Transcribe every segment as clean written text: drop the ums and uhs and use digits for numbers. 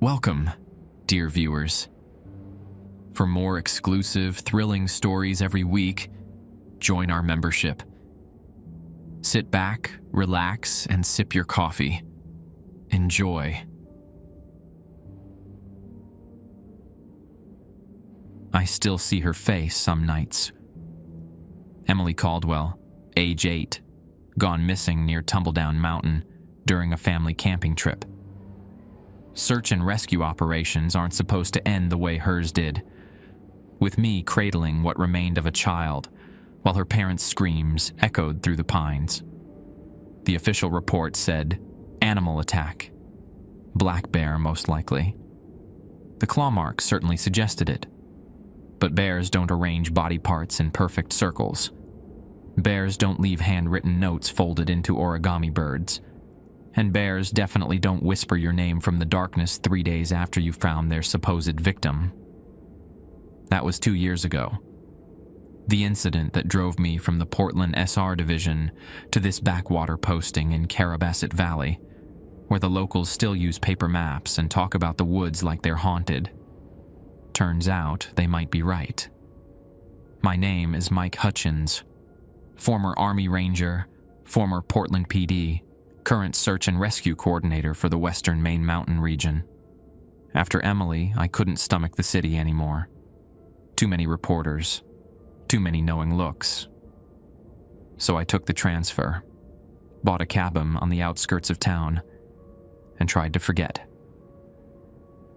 Welcome, dear viewers. For more exclusive, thrilling stories every week, join our membership. Sit back, relax, and sip your coffee. Enjoy. I still see her face some nights. Emily Caldwell, age 8, gone missing near Tumbledown Mountain during a family camping trip. Search and rescue operations aren't supposed to end the way hers did, with me cradling what remained of a child while her parents' screams echoed through the pines. The official report said, animal attack. Black bear, most likely. The claw marks certainly suggested it. But bears don't arrange body parts in perfect circles. Bears don't leave handwritten notes folded into origami birds. And bears definitely don't whisper your name from the darkness 3 days after you found their supposed victim. That was 2 years ago. The incident that drove me from the Portland SR division to this backwater posting in Carabasset Valley, where the locals still use paper maps and talk about the woods like they're haunted. Turns out they might be right. My name is Mike Hutchins, former Army Ranger, former Portland PD, current search and rescue coordinator for the western Maine mountain region. After Emily, I couldn't stomach the city anymore. Too many reporters, too many knowing looks. So I took the transfer, bought a cabin on the outskirts of town, and tried to forget.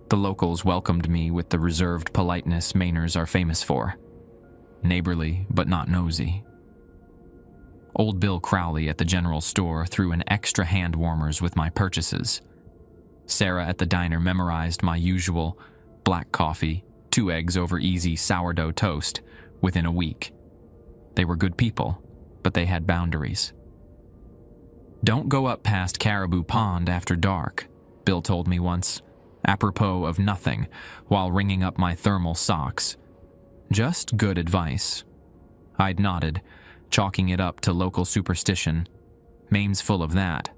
The locals welcomed me with the reserved politeness Mainers are famous for. Neighborly, but not nosy. Old Bill Crowley at the general store threw in extra hand warmers with my purchases. Sarah at the diner memorized my usual black coffee, 2 eggs over easy sourdough toast within a week. They were good people, but they had boundaries. Don't go up past Caribou Pond after dark, Bill told me once, apropos of nothing, while wringing up my thermal socks. Just good advice. I'd nodded, chalking it up to local superstition. Maine's full of that.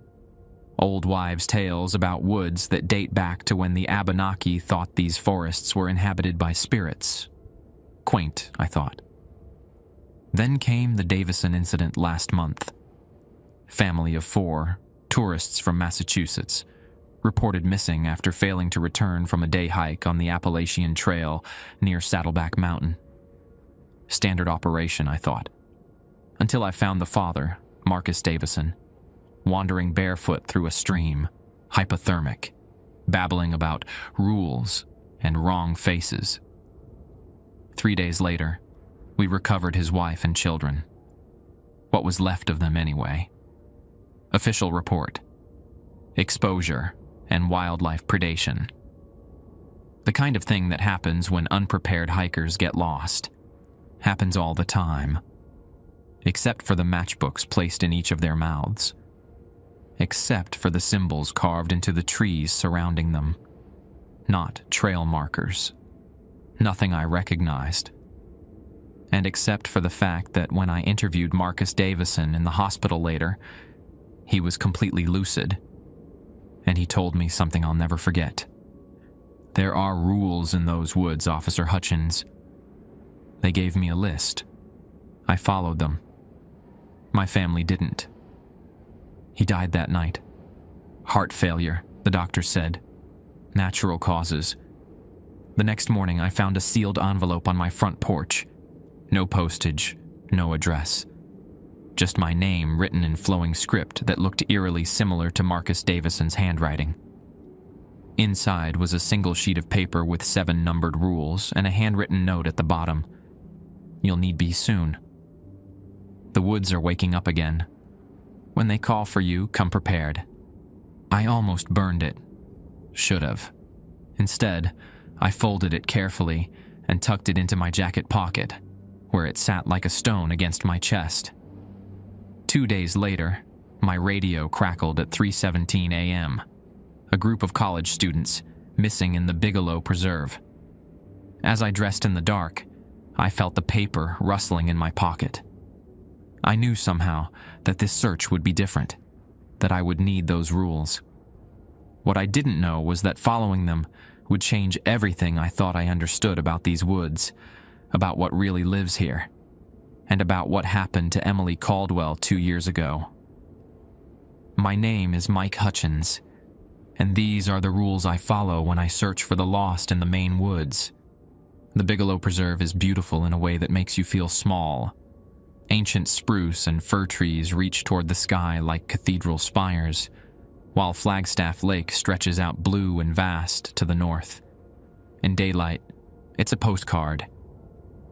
Old wives' tales about woods that date back to when the Abenaki thought these forests were inhabited by spirits. Quaint, I thought. Then came the Davison incident last month. Family of 4, tourists from Massachusetts, reported missing after failing to return from a day hike on the Appalachian Trail near Saddleback Mountain. Standard operation, I thought. Until I found the father, Marcus Davison, wandering barefoot through a stream, hypothermic, babbling about rules and wrong faces. 3 days later, we recovered his wife and children. What was left of them anyway. Official report. Exposure and wildlife predation. The kind of thing that happens when unprepared hikers get lost. Happens all the time. Except for the matchbooks placed in each of their mouths. Except for the symbols carved into the trees surrounding them. Not trail markers. Nothing I recognized. And except for the fact that when I interviewed Marcus Davison in the hospital later, he was completely lucid. And he told me something I'll never forget. There are rules in those woods, Officer Hutchins. They gave me a list. I followed them. My family didn't. He died that night. Heart failure, the doctor said. Natural causes. The next morning, I found a sealed envelope on my front porch. No postage, no address. Just my name written in flowing script that looked eerily similar to Marcus Davison's handwriting. Inside was a single sheet of paper with 7 numbered rules and a handwritten note at the bottom. You'll need be soon. The woods are waking up again. When they call for you, come prepared. I almost burned it. Should have. Instead, I folded it carefully and tucked it into my jacket pocket, where it sat like a stone against my chest. 2 days later, my radio crackled at 3:17 a.m. A group of college students missing in the Bigelow Preserve. As I dressed in the dark, I felt the paper rustling in my pocket. I knew somehow that this search would be different, that I would need those rules. What I didn't know was that following them would change everything I thought I understood about these woods, about what really lives here, and about what happened to Emily Caldwell 2 years ago. My name is Mike Hutchins, and these are the rules I follow when I search for the lost in the Maine woods. The Bigelow Preserve is beautiful in a way that makes you feel small. Ancient spruce and fir trees reach toward the sky like cathedral spires, while Flagstaff Lake stretches out blue and vast to the north. In daylight, it's a postcard.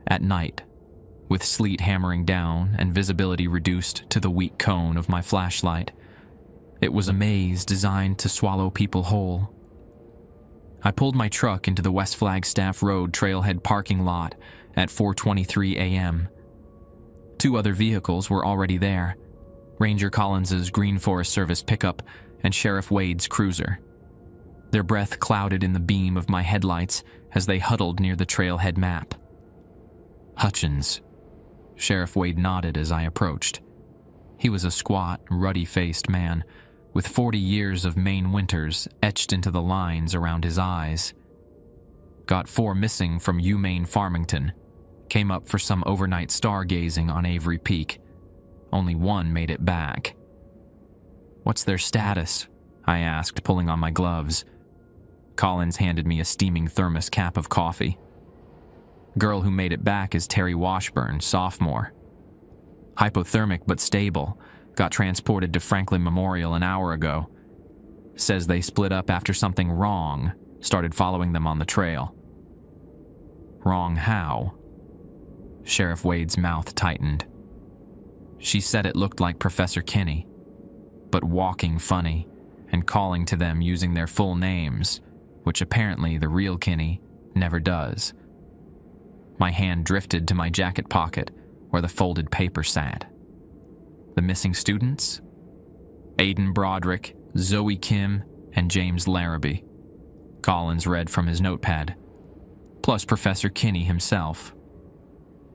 At night, with sleet hammering down and visibility reduced to the weak cone of my flashlight, it was a maze designed to swallow people whole. I pulled my truck into the West Flagstaff Road trailhead parking lot at 4:23 a.m. 2 other vehicles were already there, Ranger Collins's Green Forest Service pickup and Sheriff Wade's cruiser. Their breath clouded in the beam of my headlights as they huddled near the trailhead map. Hutchins. Sheriff Wade nodded as I approached. He was a squat, ruddy-faced man with 40 years of Maine winters etched into the lines around his eyes. Got 4 missing from Maine Farmington. Came up for some overnight stargazing on Avery Peak. Only 1 made it back. "What's their status?" I asked, pulling on my gloves. Collins handed me a steaming thermos cap of coffee. Girl who made it back is Terry Washburn, sophomore. Hypothermic but stable. Got transported to Franklin Memorial an hour ago. Says they split up after something wrong started following them on the trail. Wrong how? Sheriff Wade's mouth tightened. She said it looked like Professor Kinney, but walking funny and calling to them using their full names, which apparently the real Kinney never does. My hand drifted to my jacket pocket where the folded paper sat. The missing students? Aiden Broderick, Zoe Kim, and James Larrabee. Collins read from his notepad. Plus Professor Kinney himself.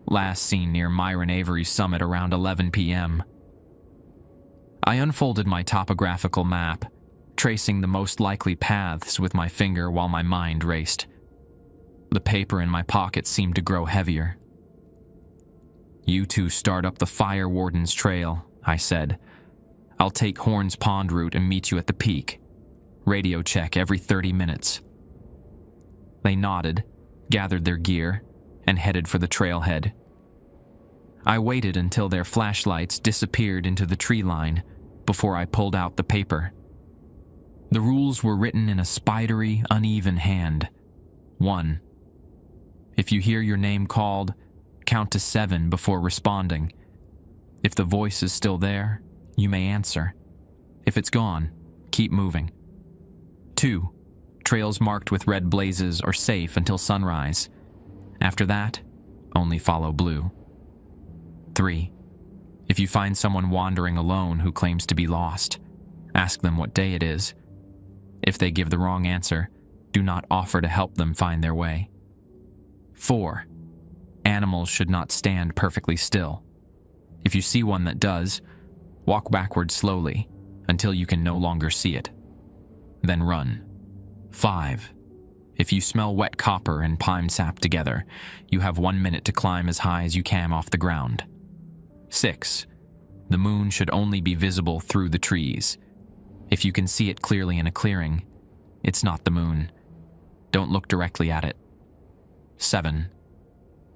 Last seen near Myron Avery's summit around 11 p.m. I unfolded my topographical map, tracing the most likely paths with my finger while my mind raced. The paper in my pocket seemed to grow heavier. "You 2 start up the Fire Warden's trail," I said. "I'll take Horns Pond route and meet you at the peak. Radio check every 30 minutes. They nodded, gathered their gear, and headed for the trailhead. I waited until their flashlights disappeared into the tree line before I pulled out the paper. The rules were written in a spidery, uneven hand. 1. If you hear your name called, count to 7 before responding. If the voice is still there, you may answer. If it's gone, keep moving. 2. Trails marked with red blazes are safe until sunrise. After that, only follow blue. 3. If you find someone wandering alone who claims to be lost, ask them what day it is. If they give the wrong answer, do not offer to help them find their way. 4. Animals should not stand perfectly still. If you see one that does, walk backward slowly until you can no longer see it. Then run. 5. If you smell wet copper and pine sap together, you have 1 minute to climb as high as you can off the ground. 6. The moon should only be visible through the trees. If you can see it clearly in a clearing, it's not the moon. Don't look directly at it. 7.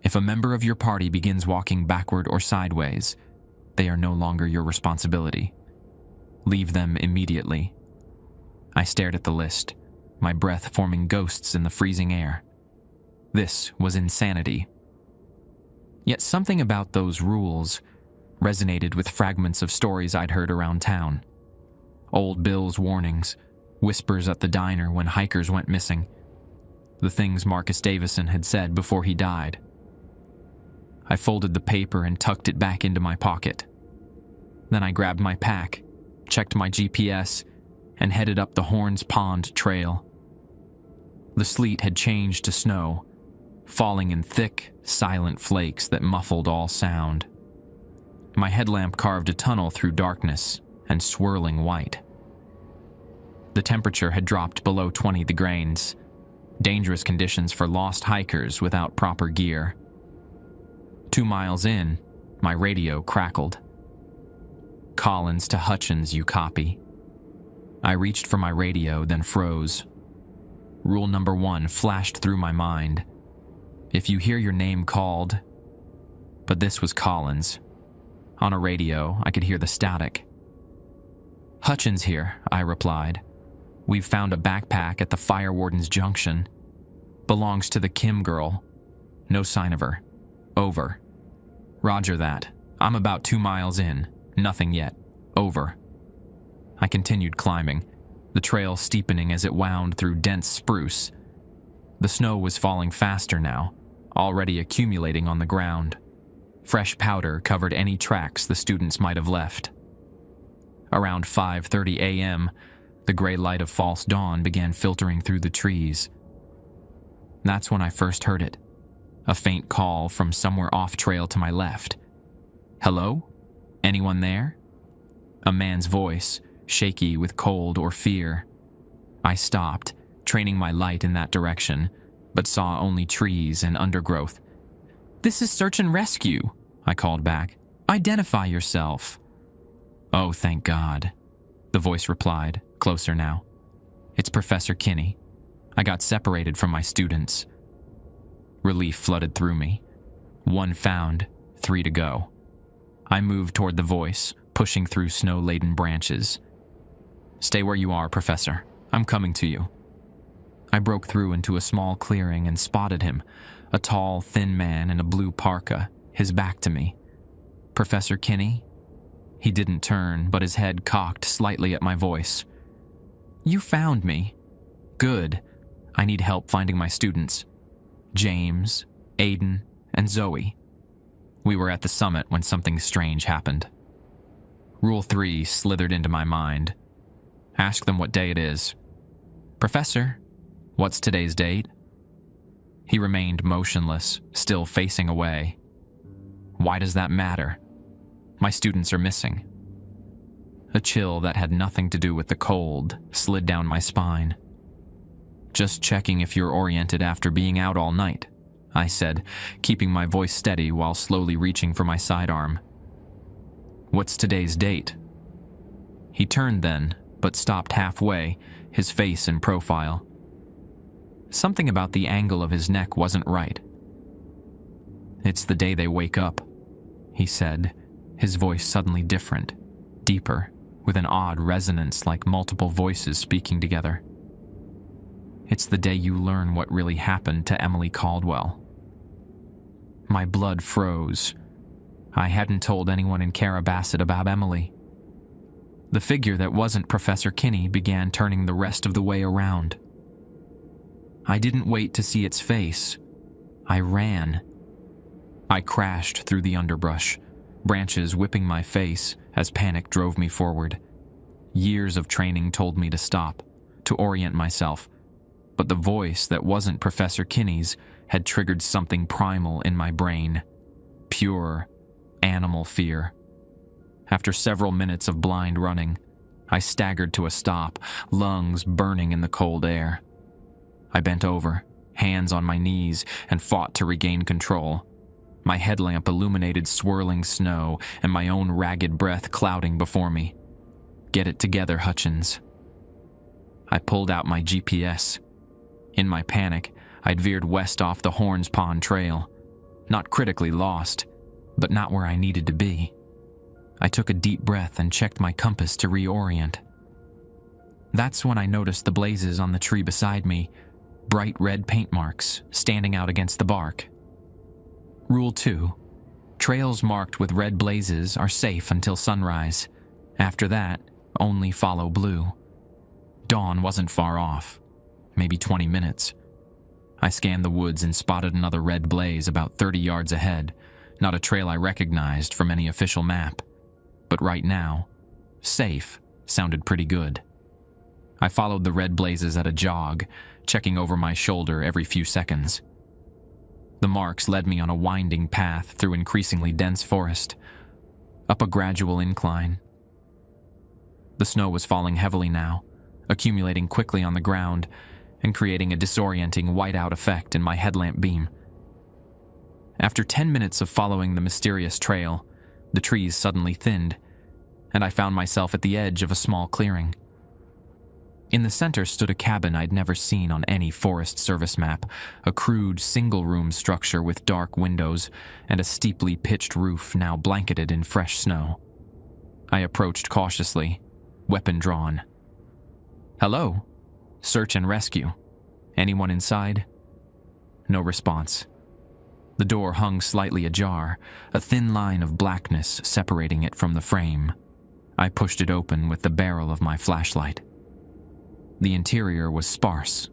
If a member of your party begins walking backward or sideways, they are no longer your responsibility. Leave them immediately. I stared at the list, my breath forming ghosts in the freezing air. This was insanity. Yet something about those rules resonated with fragments of stories I'd heard around town. Old Bill's warnings, whispers at the diner when hikers went missing, the things Marcus Davison had said before he died. I folded the paper and tucked it back into my pocket. Then I grabbed my pack, checked my GPS, and headed up the Horns Pond trail. The sleet had changed to snow, falling in thick, silent flakes that muffled all sound. My headlamp carved a tunnel through darkness and swirling white. The temperature had dropped below 20 degrees. Dangerous conditions for lost hikers without proper gear. 2 miles in, my radio crackled. "Collins to Hutchins, you copy." I reached for my radio, then froze. Rule number 1 flashed through my mind. If you hear your name called... But this was Collins. On a radio, I could hear the static. "Hutchins here," I replied. "We've found a backpack at the Fire Warden's Junction. Belongs to the Kim girl. No sign of her. Over." "Roger that. I'm about 2 miles in. Nothing yet. Over." I continued climbing, the trail steepening as it wound through dense spruce. The snow was falling faster now, already accumulating on the ground. Fresh powder covered any tracks the students might have left. Around 5:30 a.m., the gray light of false dawn began filtering through the trees. That's when I first heard it. A faint call from somewhere off trail to my left. "Hello? Anyone there?" A man's voice, shaky with cold or fear. I stopped, training my light in that direction, but saw only trees and undergrowth. "This is search and rescue," I called back. "Identify yourself." "Oh, thank God," the voice replied, closer now. "It's Professor Kinney. I got separated from my students." Relief flooded through me. 1 found, 3 to go. I moved toward the voice, pushing through snow-laden branches. "Stay where you are, Professor. I'm coming to you." I broke through into a small clearing and spotted him, a tall, thin man in a blue parka, his back to me. "Professor Kinney?" He didn't turn, but his head cocked slightly at my voice. "You found me. Good. I need help finding my students. James, Aiden, and Zoe." We were at the summit when something strange happened. Rule 3 slithered into my mind. Ask them what day it is. "Professor, what's today's date?" He remained motionless, still facing away. "Why does that matter? My students are missing." A chill that had nothing to do with the cold slid down my spine. "Just checking if you're oriented after being out all night," I said, keeping my voice steady while slowly reaching for my sidearm. "What's today's date?" He turned then, but stopped halfway, his face in profile. Something about the angle of his neck wasn't right. "It's the day they wake up," he said, his voice suddenly different, deeper, with an odd resonance like multiple voices speaking together. "It's the day you learn what really happened to Emily Caldwell." My blood froze. I hadn't told anyone in Carabasset about Emily. The figure that wasn't Professor Kinney began turning the rest of the way around. I didn't wait to see its face. I ran. I crashed through the underbrush, branches whipping my face as panic drove me forward. Years of training told me to stop, to orient myself, but the voice that wasn't Professor Kinney's had triggered something primal in my brain. Pure, animal fear. After several minutes of blind running, I staggered to a stop, lungs burning in the cold air. I bent over, hands on my knees, and fought to regain control. My headlamp illuminated swirling snow and my own ragged breath clouding before me. "Get it together, Hutchins." I pulled out my GPS. In my panic, I'd veered west off the Horns Pond Trail. Not critically lost, but not where I needed to be. I took a deep breath and checked my compass to reorient. That's when I noticed the blazes on the tree beside me, bright red paint marks standing out against the bark. Rule 2. Trails marked with red blazes are safe until sunrise. After that, only follow blue. Dawn wasn't far off, maybe 20 minutes. I scanned the woods and spotted another red blaze about 30 yards ahead, not a trail I recognized from any official map. But right now, safe sounded pretty good. I followed the red blazes at a jog, checking over my shoulder every few seconds. The marks led me on a winding path through increasingly dense forest, up a gradual incline. The snow was falling heavily now, accumulating quickly on the ground and creating a disorienting whiteout effect in my headlamp beam. After 10 minutes of following the mysterious trail, the trees suddenly thinned, and I found myself at the edge of a small clearing. In the center stood a cabin I'd never seen on any Forest Service map, a crude single-room structure with dark windows and a steeply pitched roof now blanketed in fresh snow. I approached cautiously, weapon drawn. "Hello? Search and rescue. Anyone inside?" No response. The door hung slightly ajar, a thin line of blackness separating it from the frame. I pushed it open with the barrel of my flashlight. The interior was sparse: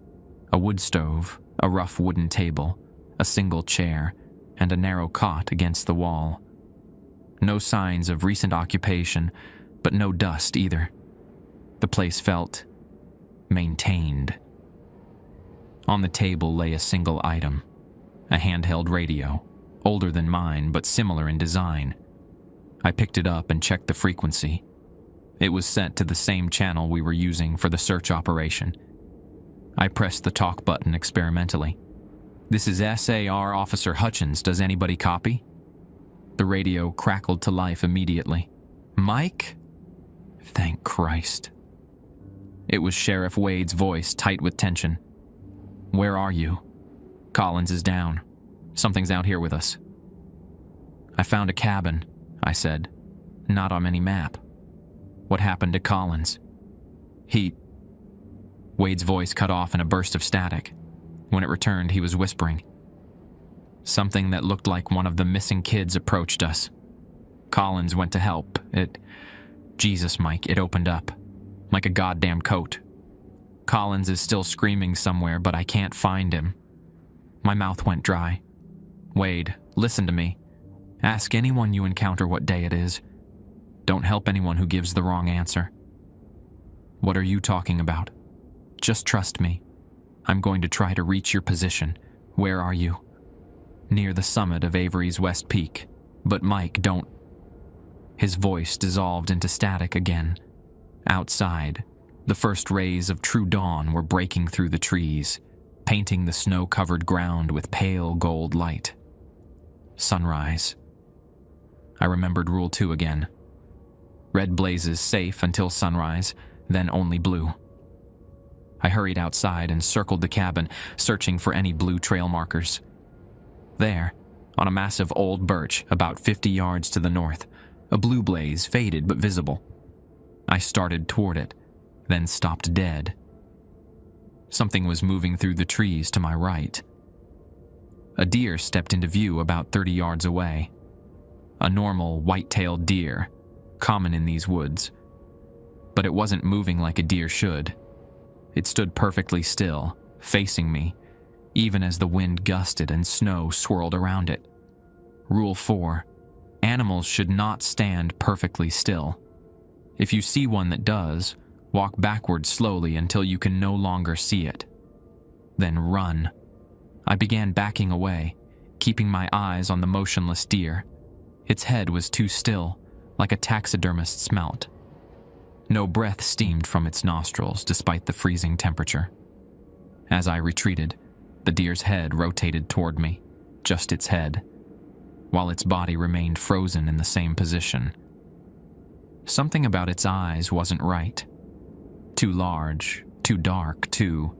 a wood stove, a rough wooden table, a single chair, and a narrow cot against the wall. No signs of recent occupation, but no dust either. The place felt maintained. On the table lay a single item, a handheld radio, older than mine but similar in design. I picked it up and checked the frequency. It was set to the same channel we were using for the search operation. I pressed the talk button experimentally. "This is SAR Officer Hutchins. Does anybody copy?" The radio crackled to life immediately. "Mike?" Thank Christ. It was Sheriff Wade's voice, tight with tension. "Where are you?" "Collins is down. Something's out here with us." "I found a cabin," I said. "Not on any map." "What happened to Collins?" Wade's voice cut off in a burst of static. When it returned, he was whispering. "Something that looked like one of the missing kids approached us. Collins went to help. Jesus, Mike, it opened up. Like a goddamn coat. Collins is still screaming somewhere, but I can't find him." My mouth went dry. "Wade, listen to me. Ask anyone you encounter what day it is. Don't help anyone who gives the wrong answer." "What are you talking about?" "Just trust me. I'm going to try to reach your position. Where are you?" "Near the summit of Avery's West Peak. But Mike, don't..." His voice dissolved into static again. Outside, the first rays of true dawn were breaking through the trees, painting the snow-covered ground with pale gold light. Sunrise. I remembered Rule 2 again. Red blazes safe until sunrise, then only blue. I hurried outside and circled the cabin, searching for any blue trail markers. There, on a massive old birch about 50 yards to the north, a blue blaze, faded but visible. I started toward it, then stopped dead. Something was moving through the trees to my right. A deer stepped into view about 30 yards away. A normal white-tailed deer, common in these woods. But it wasn't moving like a deer should. It stood perfectly still, facing me, even as the wind gusted and snow swirled around it. Rule 4. Animals should not stand perfectly still. If you see one that does, walk backwards slowly until you can no longer see it. Then run. I began backing away, keeping my eyes on the motionless deer. Its head was too still, like a taxidermist's mount. No breath steamed from its nostrils despite the freezing temperature. As I retreated, the deer's head rotated toward me, just its head, while its body remained frozen in the same position. Something about its eyes wasn't right. Too large, too dark, too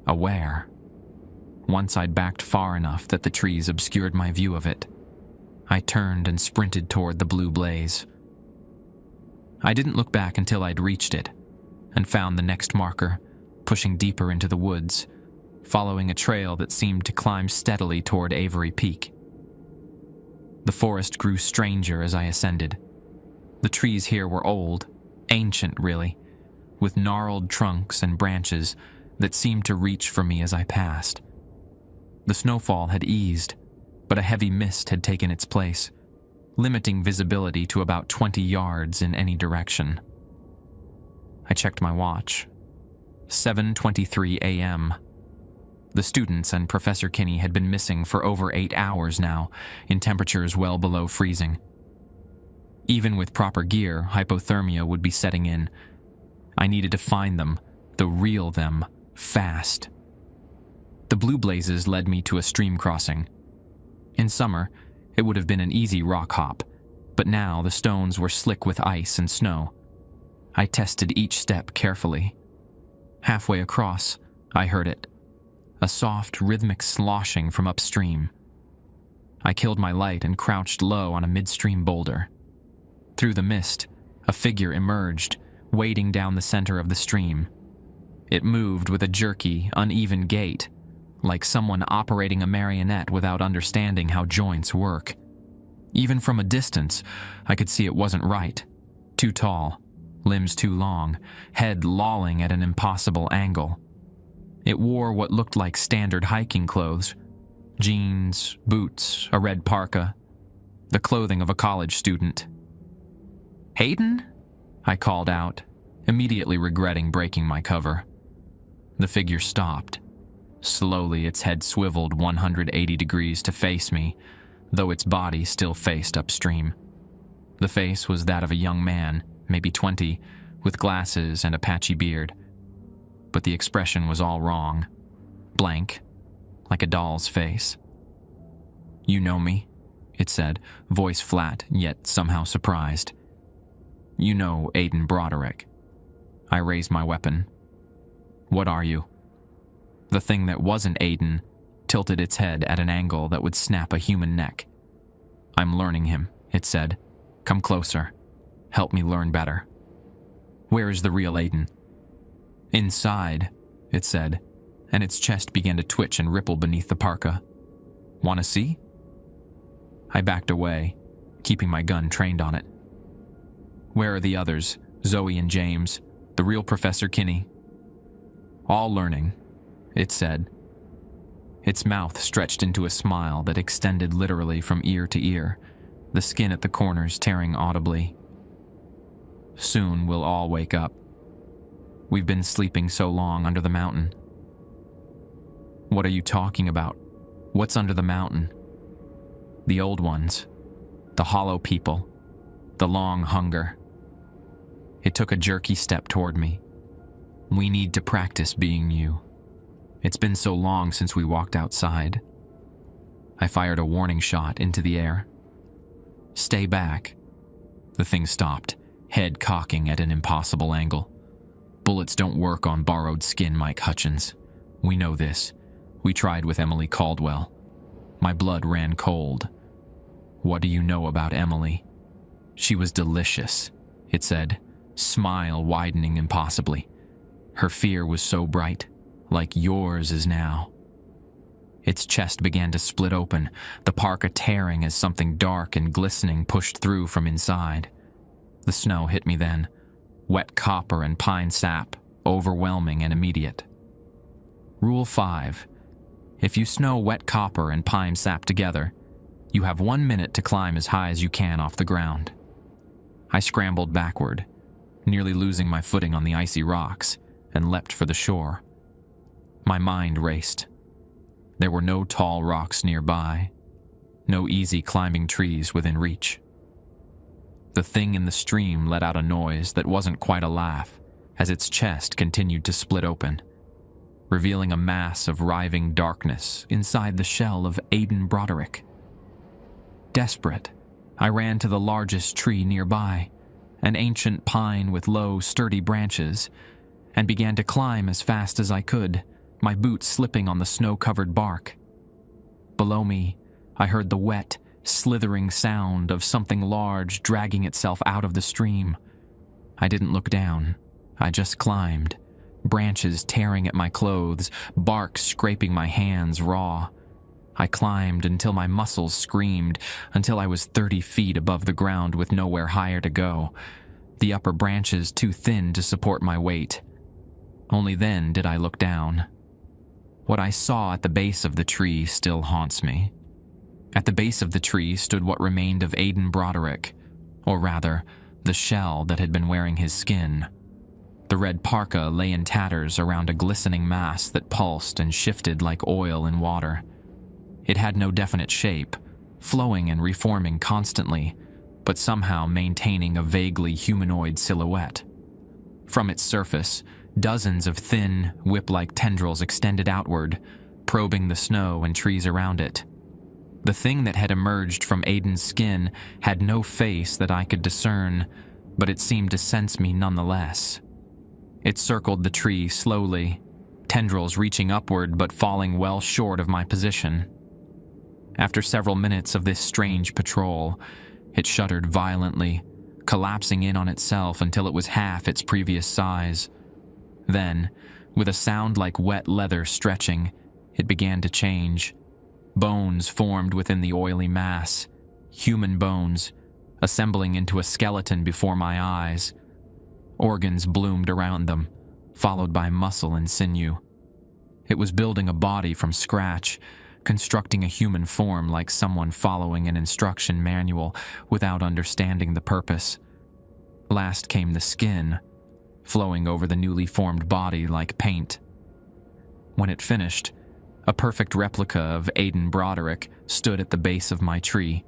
aware. Once I'd backed far enough that the trees obscured my view of it, I turned and sprinted toward the blue blaze. I didn't look back until I'd reached it, and found the next marker, pushing deeper into the woods, following a trail that seemed to climb steadily toward Avery Peak. The forest grew stranger as I ascended. The trees here were old, ancient really, with gnarled trunks and branches that seemed to reach for me as I passed. The snowfall had eased, but a heavy mist had taken its place, limiting visibility to about 20 yards in any direction. I checked my watch. 7:23 a.m. The students and Professor Kinney had been missing for over 8 hours now, in temperatures well below freezing. Even with proper gear, hypothermia would be setting in. I needed to find them, the real them, fast. The blue blazes led me to a stream crossing. In summer, it would have been an easy rock hop, but now the stones were slick with ice and snow. I tested each step carefully. Halfway across, I heard it, a soft, rhythmic sloshing from upstream. I killed my light and crouched low on a midstream boulder. Through the mist, a figure emerged, wading down the center of the stream. It moved with a jerky, uneven gait, like someone operating a marionette without understanding how joints work. Even from a distance, I could see it wasn't right. Too tall, limbs too long, head lolling at an impossible angle. It wore what looked like standard hiking clothes: jeans, boots, a red parka, the clothing of a college student. "Hayden?" I called out, immediately regretting breaking my cover. The figure stopped. Slowly, its head swiveled 180 degrees to face me, though its body still faced upstream. The face was that of a young man, maybe 20, with glasses and a patchy beard. But the expression was all wrong. Blank, like a doll's face. "You know me?" it said, voice flat, yet somehow surprised. "You know Aiden Broderick." I raised my weapon. "What are you?" The thing that wasn't Aiden tilted its head at an angle that would snap a human neck. "I'm learning him," it said. "Come closer. Help me learn better." "Where is the real Aiden?" "Inside," it said, and its chest began to twitch and ripple beneath the parka. "Want to see?" I backed away, keeping my gun trained on it. "Where are the others, Zoe and James, the real Professor Kinney?" "All learning," it said. Its mouth stretched into a smile that extended literally from ear to ear, the skin at the corners tearing audibly. "Soon we'll all wake up. We've been sleeping so long under the mountain." "What are you talking about? What's under the mountain?" "The old ones. The hollow people. The long hunger." It took a jerky step toward me. "We need to practice being you. It's been so long since we walked outside." I fired a warning shot into the air. "Stay back." The thing stopped, head cocking at an impossible angle. "Bullets don't work on borrowed skin, Mike Hutchins. We know this. We tried with Emily Caldwell." My blood ran cold. "What do you know about Emily?" "She was delicious," it said, smile widening impossibly. "Her fear was so bright, like yours is now." Its chest began to split open, the parka tearing as something dark and glistening pushed through from inside. The snow hit me then, wet copper and pine sap, overwhelming and immediate. Rule 5. If you snow wet copper and pine sap together, you have 1 minute to climb as high as you can off the ground. I scrambled backward, nearly losing my footing on the icy rocks, and leapt for the shore. My mind raced. There were no tall rocks nearby, no easy climbing trees within reach. The thing in the stream let out a noise that wasn't quite a laugh as its chest continued to split open, revealing a mass of writhing darkness inside the shell of Aiden Broderick. Desperate, I ran to the largest tree nearby, an ancient pine with low, sturdy branches, and began to climb as fast as I could, my boots slipping on the snow-covered bark. Below me, I heard the wet, slithering sound of something large dragging itself out of the stream. I didn't look down. I just climbed, branches tearing at my clothes, bark scraping my hands raw. I climbed until my muscles screamed, until I was 30 feet above the ground with nowhere higher to go, the upper branches too thin to support my weight. Only then did I look down. What I saw at the base of the tree still haunts me. At the base of the tree stood what remained of Aiden Broderick, or rather, the shell that had been wearing his skin. The red parka lay in tatters around a glistening mass that pulsed and shifted like oil in water. It had no definite shape, flowing and reforming constantly, but somehow maintaining a vaguely humanoid silhouette. From its surface, Dozens of thin, whip-like tendrils extended outward, probing the snow and trees around it. The thing that had emerged from Aiden's skin had no face that I could discern, but it seemed to sense me nonetheless. It circled the tree slowly, tendrils reaching upward but falling well short of my position. After several minutes of this strange patrol, it shuddered violently, collapsing in on itself until it was half its previous size. Then, with a sound like wet leather stretching, it began to change. Bones formed within the oily mass, human bones, assembling into a skeleton before my eyes. Organs bloomed around them, followed by muscle and sinew. It was building a body from scratch, constructing a human form like someone following an instruction manual without understanding the purpose. Last came the skin, flowing over the newly formed body like paint. When it finished, a perfect replica of Aiden Broderick stood at the base of my tree,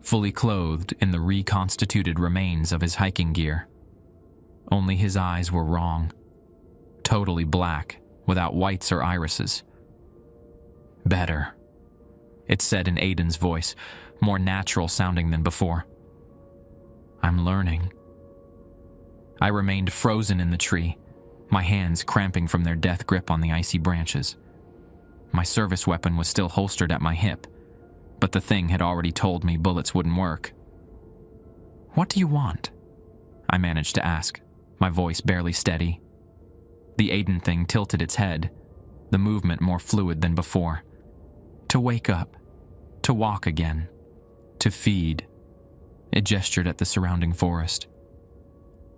fully clothed in the reconstituted remains of his hiking gear. Only his eyes were wrong, totally black, without whites or irises. "Better," it said in Aiden's voice, more natural sounding than before. "I'm learning." I remained frozen in the tree, my hands cramping from their death grip on the icy branches. My service weapon was still holstered at my hip, but the thing had already told me bullets wouldn't work. "What do you want?" I managed to ask, my voice barely steady. The Aiden thing tilted its head, the movement more fluid than before. "To wake up, to walk again, to feed." It gestured at the surrounding forest.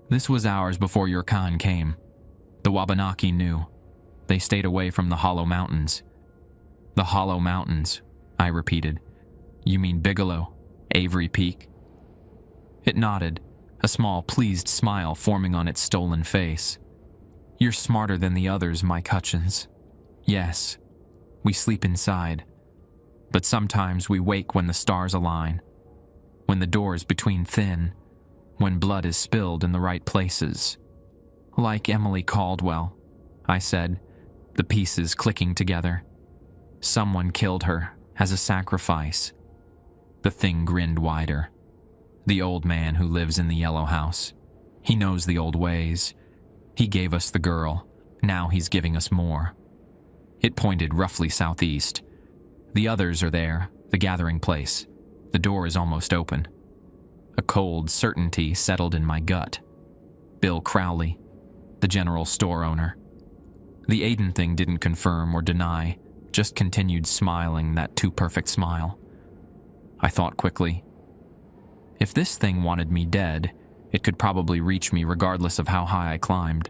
"This was ours before your kind came. The Wabanaki knew. They stayed away from the Hollow Mountains." "The Hollow Mountains," I repeated. "You mean Bigelow, Avery Peak?" It nodded, a small, pleased smile forming on its stolen face. "You're smarter than the others, Mike Hutchins. Yes, we sleep inside. But sometimes we wake when the stars align, when the doors between thin, when blood is spilled in the right places." "Like Emily Caldwell," I said, the pieces clicking together. "Someone killed her as a sacrifice." The thing grinned wider. "The old man who lives in the yellow house. He knows the old ways. He gave us the girl. Now he's giving us more." It pointed roughly southeast. "The others are there, the gathering place. The door is almost open." A cold certainty settled in my gut. Bill Crowley, the general store owner. The Aiden thing didn't confirm or deny, just continued smiling that too-perfect smile. I thought quickly. If this thing wanted me dead, it could probably reach me regardless of how high I climbed.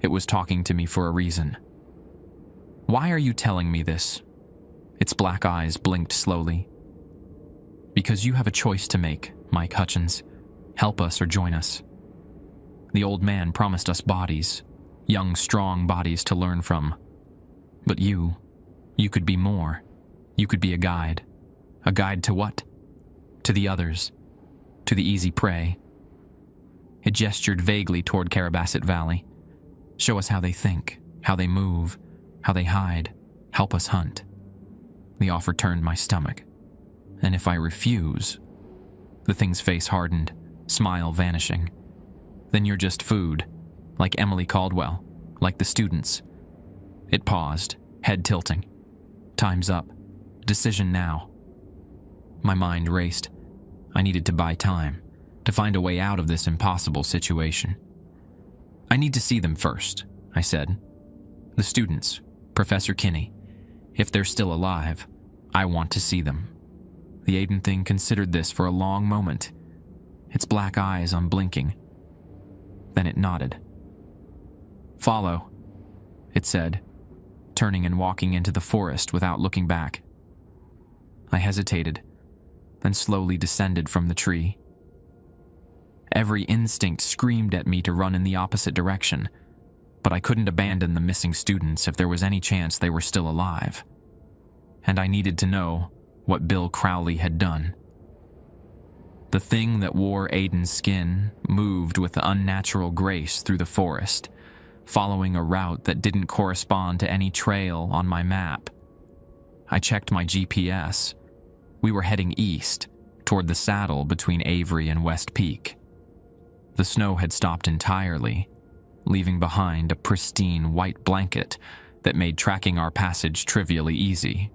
It was talking to me for a reason. "Why are you telling me this?" Its black eyes blinked slowly. "Because you have a choice to make, Mike Hutchins. Help us or join us. The old man promised us bodies, young, strong bodies to learn from. But you could be more. You could be a guide. A guide to what? To the others. To the easy prey." It gestured vaguely toward Carabasset Valley. "Show us how they think, how they move, how they hide. Help us hunt." The offer turned my stomach. "And if I refuse?" The thing's face hardened, smile vanishing. "Then you're just food, like Emily Caldwell, like the students." It paused, head tilting. "Time's up. Decision now." My mind raced. I needed to buy time, to find a way out of this impossible situation. "I need to see them first," I said. "The students, Professor Kinney. If they're still alive, I want to see them." The Aiden thing considered this for a long moment, its black eyes unblinking. Then it nodded. "Follow," it said, turning and walking into the forest without looking back. I hesitated, then slowly descended from the tree. Every instinct screamed at me to run in the opposite direction, but I couldn't abandon the missing students if there was any chance they were still alive. And I needed to know what Bill Crowley had done. The thing that wore Aiden's skin moved with unnatural grace through the forest, following a route that didn't correspond to any trail on my map. I checked my GPS. We were heading east, toward the saddle between Avery and West Peak. The snow had stopped entirely, leaving behind a pristine white blanket that made tracking our passage trivially easy.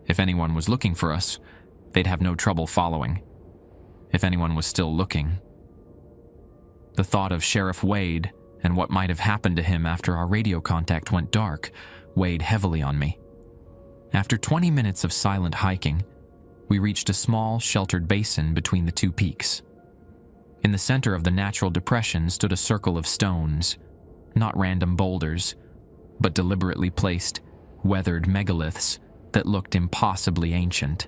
If anyone was looking for us, they'd have no trouble following. If anyone was still looking. The thought of Sheriff Wade and what might have happened to him after our radio contact went dark weighed heavily on me. After 20 minutes of silent hiking, we reached a small, sheltered basin between the two peaks. In the center of the natural depression stood a circle of stones, not random boulders, but deliberately placed, weathered megaliths that looked impossibly ancient.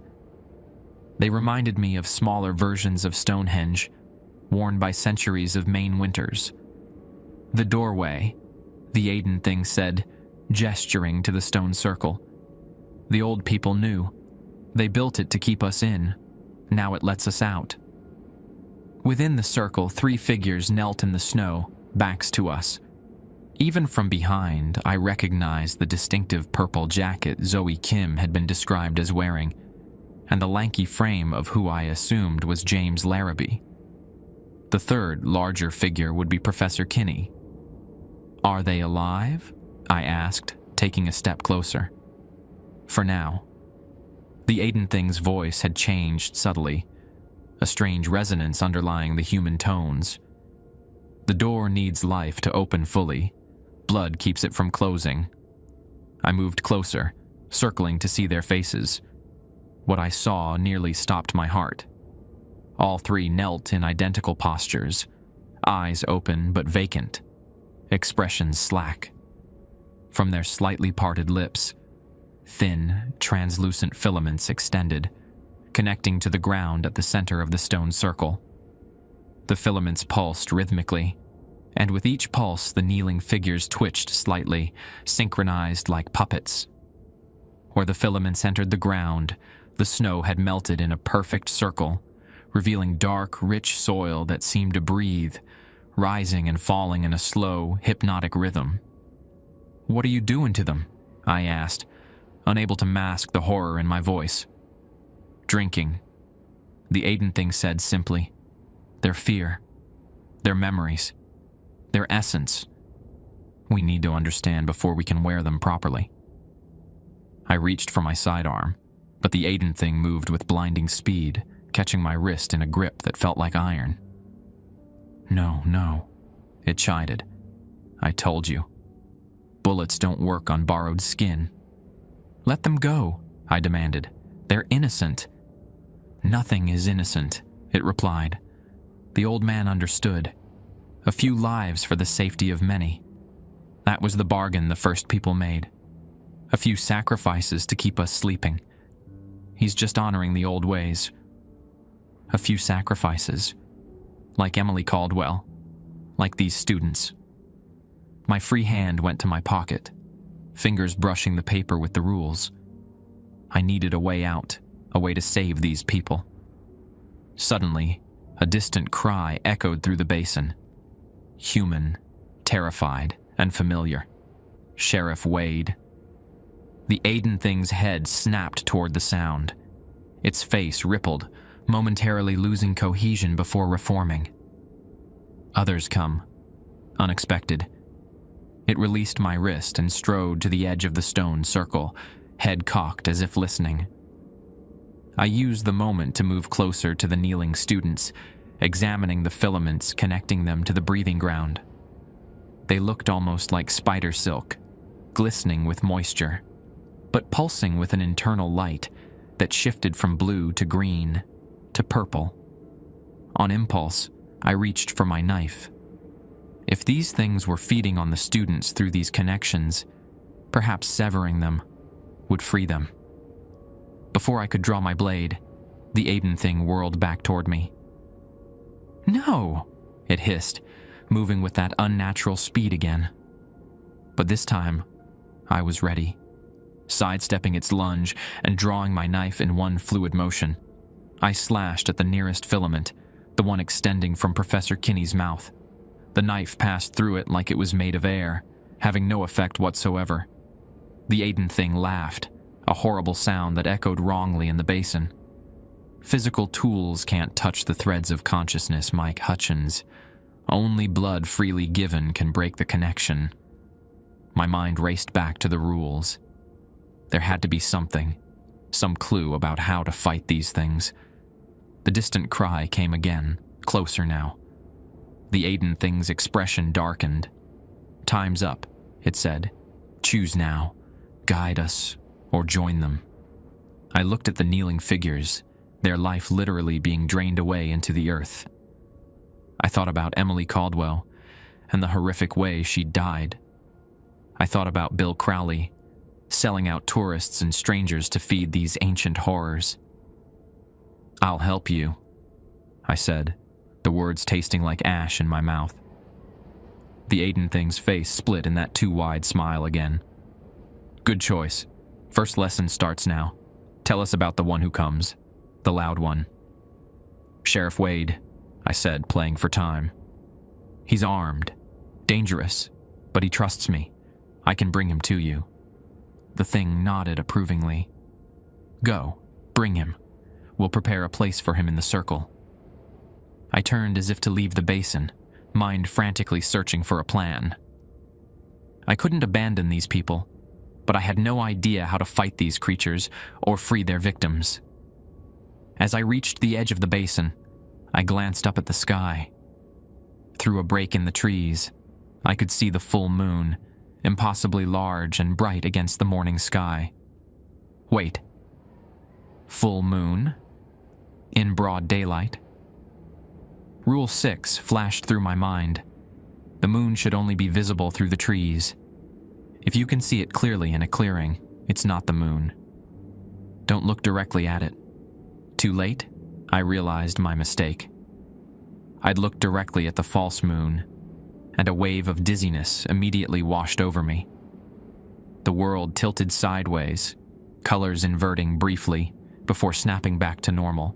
They reminded me of smaller versions of Stonehenge, worn by centuries of Maine winters. The doorway, the Aiden thing said, gesturing to the stone circle. The old people knew. They built it to keep us in. Now it lets us out. Within the circle, 3 figures knelt in the snow, backs to us. Even from behind, I recognized the distinctive purple jacket Zoe Kim had been described as wearing, and the lanky frame of who I assumed was James Larrabee. The third, larger figure would be Professor Kinney. "Are they alive?" I asked, taking a step closer. For now. The Aiden thing's voice had changed subtly, a strange resonance underlying the human tones. The door needs life to open fully. Blood keeps it from closing. I moved closer, circling to see their faces. What I saw nearly stopped my heart. All 3 knelt in identical postures, eyes open but vacant, expressions slack. From their slightly parted lips, thin, translucent filaments extended, connecting to the ground at the center of the stone circle. The filaments pulsed rhythmically, and with each pulse the kneeling figures twitched slightly, synchronized like puppets. Where the filaments entered the ground, the snow had melted in a perfect circle, revealing dark, rich soil that seemed to breathe, rising and falling in a slow, hypnotic rhythm. "What are you doing to them?" I asked, unable to mask the horror in my voice. "Drinking," the Aiden thing said simply. "Their fear, their memories, their essence. We need to understand before we can wear them properly." I reached for my sidearm, but the Aiden thing moved with blinding speed, catching my wrist in a grip that felt like iron. No, it chided. "I told you. Bullets don't work on borrowed skin." "Let them go," I demanded. "They're innocent." "Nothing is innocent," it replied. The old man understood. A few lives for the safety of many. That was the bargain the first people made. A few sacrifices to keep us sleeping. He's just honoring the old ways. A few sacrifices. Like Emily Caldwell. Like these students. My free hand went to my pocket, fingers brushing the paper with the rules. I needed a way out, a way to save these people. Suddenly, a distant cry echoed through the basin. Human, terrified, and familiar. Sheriff Wade. The Aiden thing's head snapped toward the sound. Its face rippled, momentarily losing cohesion before reforming. Others come. Unexpected. It released my wrist and strode to the edge of the stone circle, head cocked as if listening. I used the moment to move closer to the kneeling students, examining the filaments connecting them to the breathing ground. They looked almost like spider silk, glistening with moisture, but pulsing with an internal light that shifted from blue to green to purple. On impulse, I reached for my knife. If these things were feeding on the students through these connections, perhaps severing them would free them. Before I could draw my blade, the Aiden thing whirled back toward me. "No!" it hissed, moving with that unnatural speed again. But this time, I was ready. Sidestepping its lunge and drawing my knife in one fluid motion, I slashed at the nearest filament, the one extending from Professor Kinney's mouth. The knife passed through it like it was made of air, having no effect whatsoever. The Aiden thing laughed, a horrible sound that echoed wrongly in the basin. Physical tools can't touch the threads of consciousness, Mike Hutchins. Only blood freely given can break the connection. My mind raced back to the rules. There had to be something, some clue about how to fight these things. The distant cry came again, closer now. The Aiden thing's expression darkened. "Time's up," it said. "Choose now. Guide us, or join them." I looked at the kneeling figures, their life literally being drained away into the earth. I thought about Emily Caldwell and the horrific way she died. I thought about Bill Crowley, selling out tourists and strangers to feed these ancient horrors. "I'll help you," I said, the words tasting like ash in my mouth. The Aiden thing's face split in that too wide smile again. "Good choice. First lesson starts now. Tell us about the one who comes, the loud one." "Sheriff Wade," I said, playing for time. "He's armed, dangerous, but he trusts me. I can bring him to you." The thing nodded approvingly. "Go, bring him. We'll prepare a place for him in the circle." I turned as if to leave the basin, mind frantically searching for a plan. I couldn't abandon these people, but I had no idea how to fight these creatures or free their victims. As I reached the edge of the basin, I glanced up at the sky. Through a break in the trees, I could see the full moon, impossibly large and bright against the morning sky. Wait. Full moon? In broad daylight? Rule 6 flashed through my mind. The moon should only be visible through the trees. If you can see it clearly in a clearing, it's not the moon. Don't look directly at it. Too late, I realized my mistake. I'd looked directly at the false moon, and a wave of dizziness immediately washed over me. The world tilted sideways, colors inverting briefly before snapping back to normal.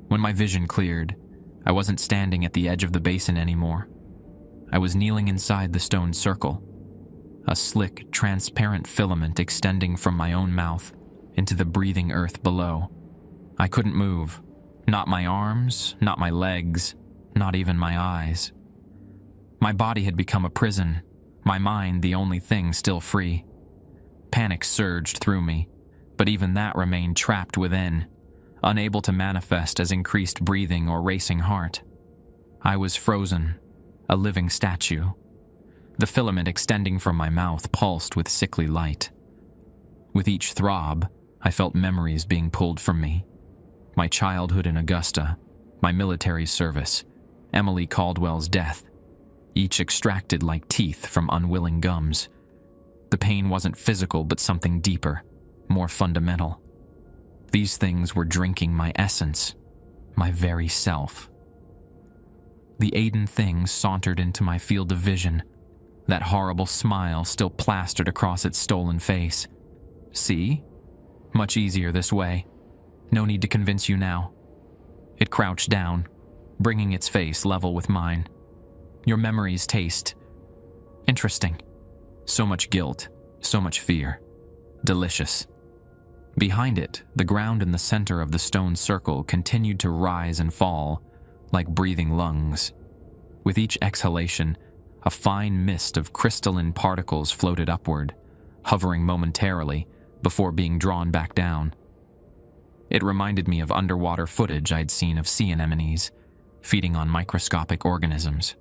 When my vision cleared, I wasn't standing at the edge of the basin anymore. I was kneeling inside the stone circle, a slick, transparent filament extending from my own mouth into the breathing earth below. I couldn't move. Not my arms, not my legs, not even my eyes. My body had become a prison, my mind the only thing still free. Panic surged through me, but even that remained trapped within, unable to manifest as increased breathing or racing heart. I was frozen, a living statue. The filament extending from my mouth pulsed with sickly light. With each throb, I felt memories being pulled from me. My childhood in Augusta, my military service, Emily Caldwell's death, each extracted like teeth from unwilling gums. The pain wasn't physical, but something deeper, more fundamental. These things were drinking my essence, my very self. The Aiden thing sauntered into my field of vision, that horrible smile still plastered across its stolen face. "See? Much easier this way. No need to convince you now." It crouched down, bringing its face level with mine. "Your memories taste interesting. So much guilt, so much fear. Delicious." Behind it, the ground in the center of the stone circle continued to rise and fall, like breathing lungs. With each exhalation, a fine mist of crystalline particles floated upward, hovering momentarily before being drawn back down. It reminded me of underwater footage I'd seen of sea anemones, feeding on microscopic organisms.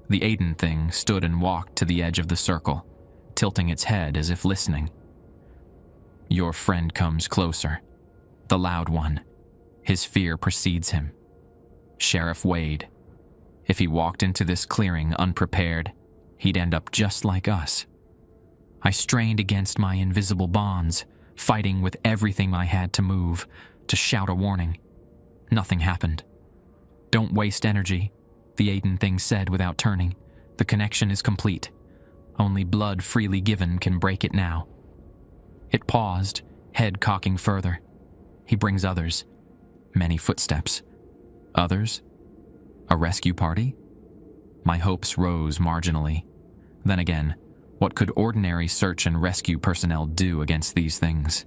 The Aiden thing stood and walked to the edge of the circle, tilting its head as if listening. Your friend comes closer. The loud one. His fear precedes him. Sheriff Wade. If he walked into this clearing unprepared, he'd end up just like us. I strained against my invisible bonds, fighting with everything I had to move, to shout a warning. Nothing happened. Don't waste energy, the Aiden thing said without turning. The connection is complete. Only blood freely given can break it now. It paused, head cocking further. He brings others. Many footsteps. Others? A rescue party? My hopes rose marginally. Then again, what could ordinary search and rescue personnel do against these things?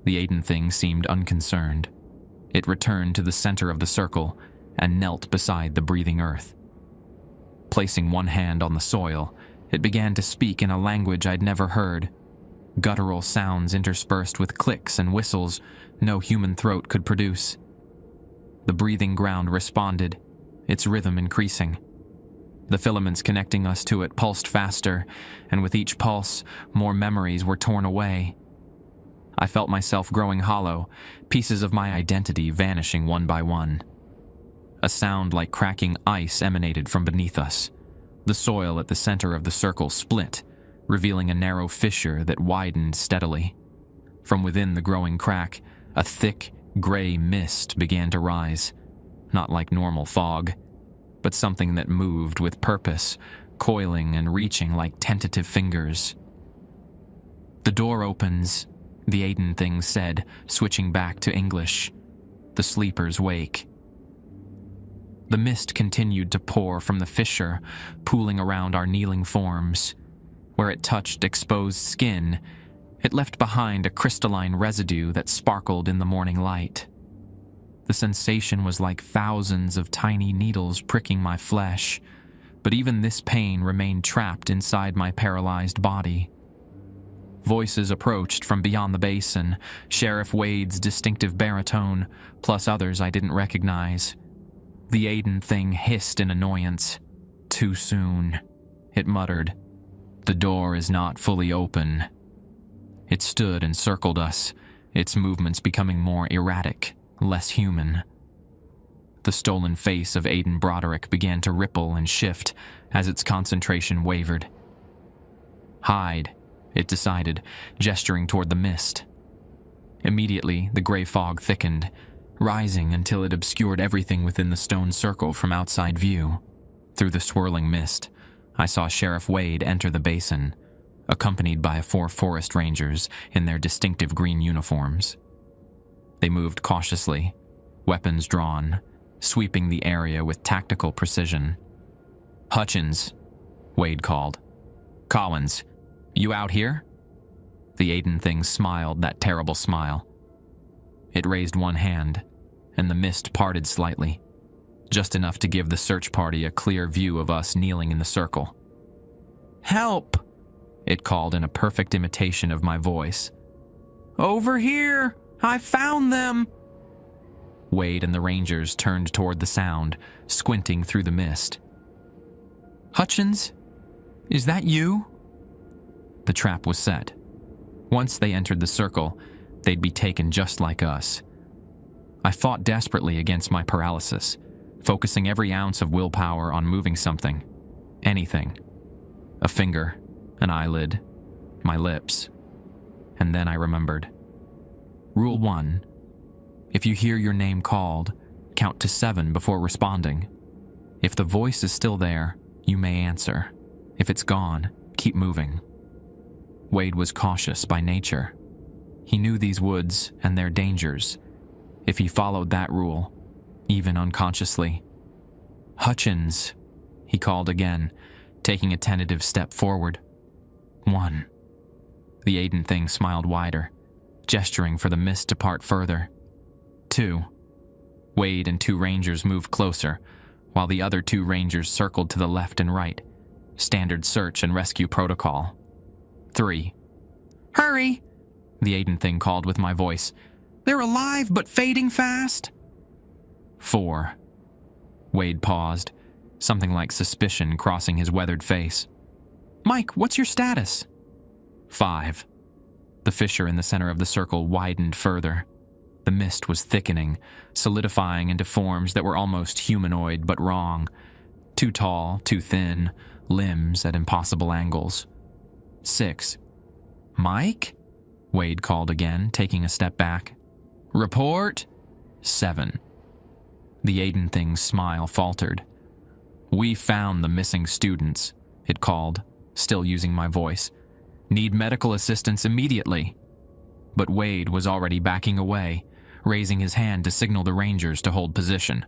The Aiden thing seemed unconcerned. It returned to the center of the circle and knelt beside the breathing earth. Placing one hand on the soil, it began to speak in a language I'd never heard, guttural sounds interspersed with clicks and whistles no human throat could produce. The breathing ground responded, its rhythm increasing. The filaments connecting us to it pulsed faster, and with each pulse, more memories were torn away. I felt myself growing hollow, pieces of my identity vanishing one by one. A sound like cracking ice emanated from beneath us. The soil at the center of the circle split, revealing a narrow fissure that widened steadily. From within the growing crack, a thick, gray mist began to rise, not like normal fog, but something that moved with purpose, coiling and reaching like tentative fingers. "The door opens," the Aiden thing said, switching back to English. "The sleepers wake." The mist continued to pour from the fissure, pooling around our kneeling forms. Where it touched exposed skin, it left behind a crystalline residue that sparkled in the morning light. The sensation was like thousands of tiny needles pricking my flesh, but even this pain remained trapped inside my paralyzed body. Voices approached from beyond the basin, Sheriff Wade's distinctive baritone, plus others I didn't recognize. The Aiden thing hissed in annoyance. "Too soon," it muttered. "The door is not fully open." It stood and circled us, its movements becoming more erratic, less human. The stolen face of Aiden Broderick began to ripple and shift as its concentration wavered. "Hide," it decided, gesturing toward the mist. Immediately, the gray fog thickened, rising until it obscured everything within the stone circle from outside view. Through the swirling mist, I saw Sheriff Wade enter the basin, accompanied by 4 forest rangers in their distinctive green uniforms. They moved cautiously, weapons drawn, sweeping the area with tactical precision. "Hutchins," Wade called. "Collins, you out here?" The Aiden thing smiled that terrible smile. It raised one hand, and the mist parted slightly, just enough to give the search party a clear view of us kneeling in the circle. "Help!" it called in a perfect imitation of my voice. "Over here! I found them!" Wade and the rangers turned toward the sound, squinting through the mist. "Hutchins, is that you?" The trap was set. Once they entered the circle, they'd be taken just like us. I fought desperately against my paralysis, focusing every ounce of willpower on moving something, anything. A finger, an eyelid, my lips. And then I remembered. Rule 1. If you hear your name called, count to 7 before responding. If the voice is still there, you may answer. If it's gone, keep moving. Wade was cautious by nature. He knew these woods and their dangers. If he followed that rule, even unconsciously. "Hutchins," he called again, taking a tentative step forward. 1. The Aiden thing smiled wider, gesturing for the mist to part further. 2. Wade and 2 rangers moved closer, while the other 2 rangers circled to the left and right. Standard search and rescue protocol. 3. "Hurry!" the Aiden thing called with my voice. "They're alive but fading fast." 4. Wade paused, something like suspicion crossing his weathered face. "Mike, what's your status?" 5. The fissure in the center of the circle widened further. The mist was thickening, solidifying into forms that were almost humanoid but wrong. Too tall, too thin, limbs at impossible angles. 6. "Mike?" Wade called again, taking a step back. "Report." 7. The Aiden thing's smile faltered. "We found the missing students," it called, still using my voice. "Need medical assistance immediately." But Wade was already backing away, raising his hand to signal the rangers to hold position.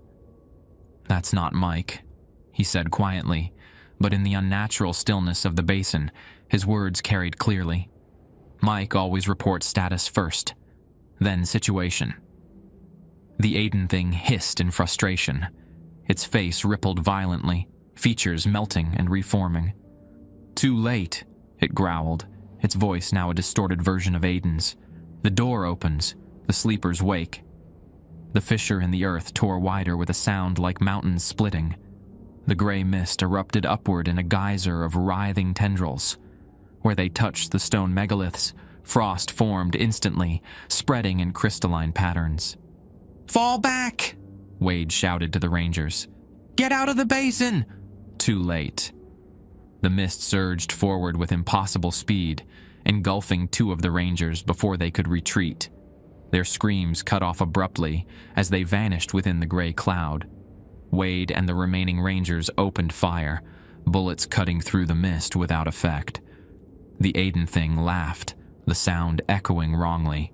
"That's not Mike," he said quietly, but in the unnatural stillness of the basin, his words carried clearly. Mike always reports status first, then situation. The Aiden thing hissed in frustration. Its face rippled violently, features melting and reforming. "Too late," it growled, its voice now a distorted version of Aiden's. The door opens, the sleepers wake. The fissure in the earth tore wider with a sound like mountains splitting. The gray mist erupted upward in a geyser of writhing tendrils. Where they touched the stone megaliths, frost formed instantly, spreading in crystalline patterns. "Fall back!" Wade shouted to the Rangers. "Get out of the basin!" Too late. The mist surged forward with impossible speed, engulfing two of the Rangers before they could retreat. Their screams cut off abruptly as they vanished within the gray cloud. Wade and the remaining Rangers opened fire, bullets cutting through the mist without effect. The Aiden thing laughed, the sound echoing wrongly.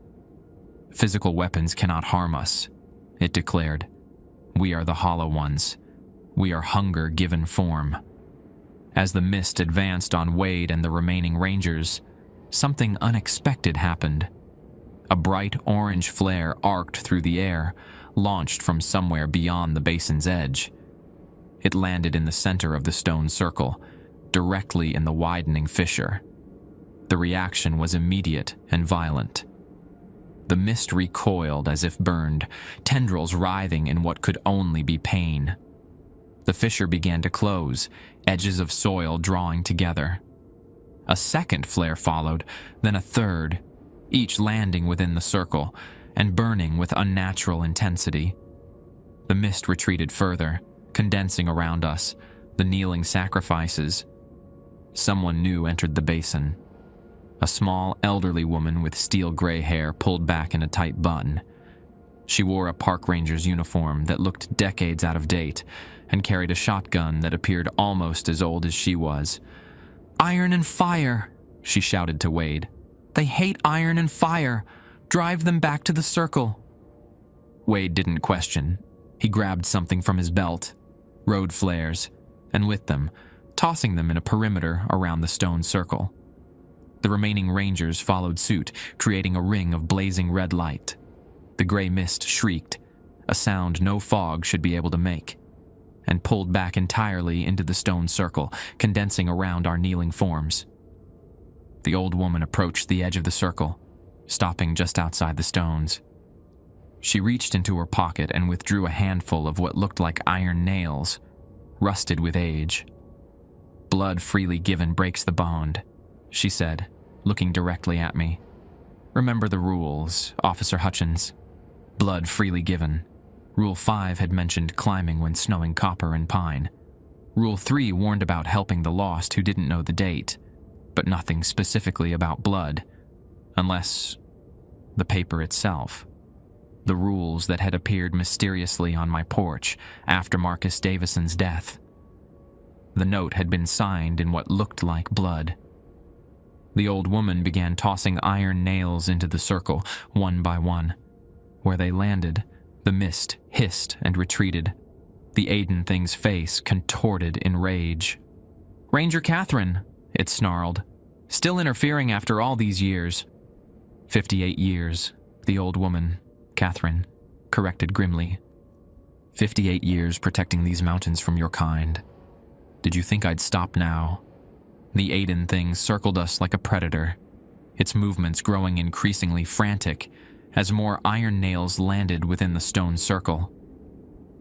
"Physical weapons cannot harm us," it declared. "We are the Hollow Ones. We are hunger given form." As the mist advanced on Wade and the remaining Rangers, something unexpected happened. A bright orange flare arced through the air, launched from somewhere beyond the basin's edge. It landed in the center of the stone circle, directly in the widening fissure. The reaction was immediate and violent. The mist recoiled as if burned, tendrils writhing in what could only be pain. The fissure began to close, edges of soil drawing together. A second flare followed, then a third, each landing within the circle and burning with unnatural intensity. The mist retreated further, condensing around us, the kneeling sacrifices. Someone new entered the basin. A small, elderly woman with steel gray hair pulled back in a tight bun. She wore a park ranger's uniform that looked decades out of date and carried a shotgun that appeared almost as old as she was. "Iron and fire!" she shouted to Wade. "They hate iron and fire! Drive them back to the circle!" Wade didn't question. He grabbed something from his belt, road flares, and lit them, tossing them in a perimeter around the stone circle. The remaining Rangers followed suit, creating a ring of blazing red light. The gray mist shrieked, a sound no fog should be able to make, and pulled back entirely into the stone circle, condensing around our kneeling forms. The old woman approached the edge of the circle, stopping just outside the stones. She reached into her pocket and withdrew a handful of what looked like iron nails, rusted with age. "Blood freely given breaks the bond," she said, looking directly at me. "Remember the rules, Officer Hutchins. Blood freely given. Rule 5 had mentioned climbing when snowing copper and pine. Rule 3 warned about helping the lost who didn't know the date, but nothing specifically about blood, unless the paper itself. The rules that had appeared mysteriously on my porch after Marcus Davison's death. The note had been signed in what looked like blood. The old woman began tossing iron nails into the circle, one by one. Where they landed, the mist hissed and retreated. The Aiden thing's face contorted in rage. "Ranger Catherine," it snarled. "Still interfering after all these years." 58 years, the old woman, Catherine, corrected grimly. 58 years protecting these mountains from your kind. Did you think I'd stop now? The Aiden thing circled us like a predator, its movements growing increasingly frantic as more iron nails landed within the stone circle.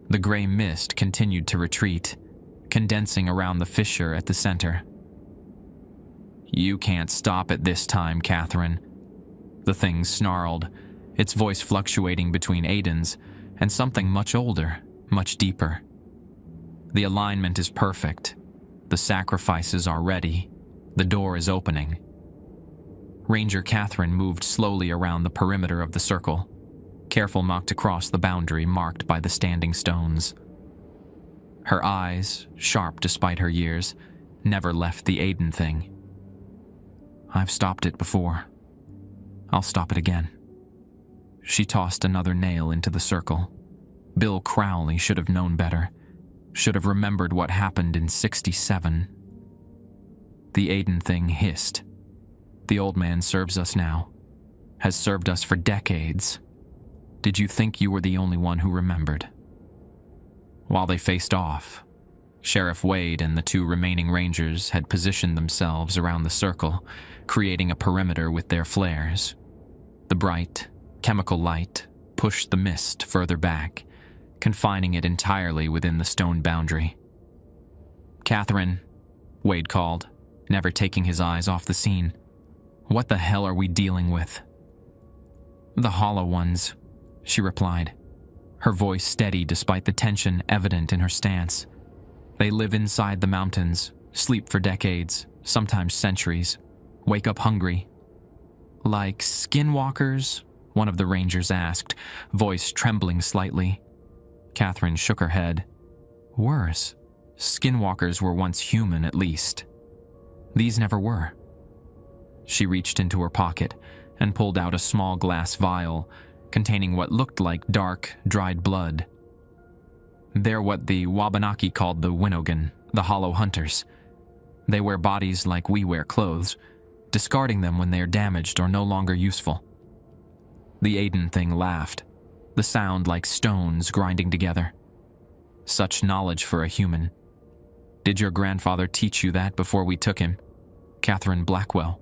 The gray mist continued to retreat, condensing around the fissure at the center. "You can't stop it this time, Catherine," the thing snarled, its voice fluctuating between Aiden's and something much older, much deeper. "The alignment is perfect. The sacrifices are ready. The door is opening." Ranger Catherine moved slowly around the perimeter of the circle, careful not to cross the boundary marked by the standing stones. Her eyes, sharp despite her years, never left the Aiden thing. "I've stopped it before. I'll stop it again." She tossed another nail into the circle. Bill Crowley should have known better. Should have remembered what happened in '67. The Aiden thing hissed. The old man serves us now. Has served us for decades. Did you think you were the only one who remembered? While they faced off, Sheriff Wade and the 2 remaining rangers had positioned themselves around the circle, creating a perimeter with their flares. The bright, chemical light pushed the mist further back, confining it entirely within the stone boundary. "Catherine," Wade called, never taking his eyes off the scene. "What the hell are we dealing with?" "The Hollow Ones," she replied, her voice steady despite the tension evident in her stance. "They live inside the mountains, sleep for decades, sometimes centuries, wake up hungry." "Like skinwalkers?" one of the rangers asked, voice trembling slightly. Catherine shook her head. "Worse. Skinwalkers were once human, at least. These never were." She reached into her pocket and pulled out a small glass vial containing what looked like dark, dried blood. "They're what the Wabanaki called the Winnogan, the Hollow Hunters. They wear bodies like we wear clothes, discarding them when they are damaged or no longer useful." The Aiden thing laughed, the sound like stones grinding together. "Such knowledge for a human. Did your grandfather teach you that before we took him? Catherine Blackwell?"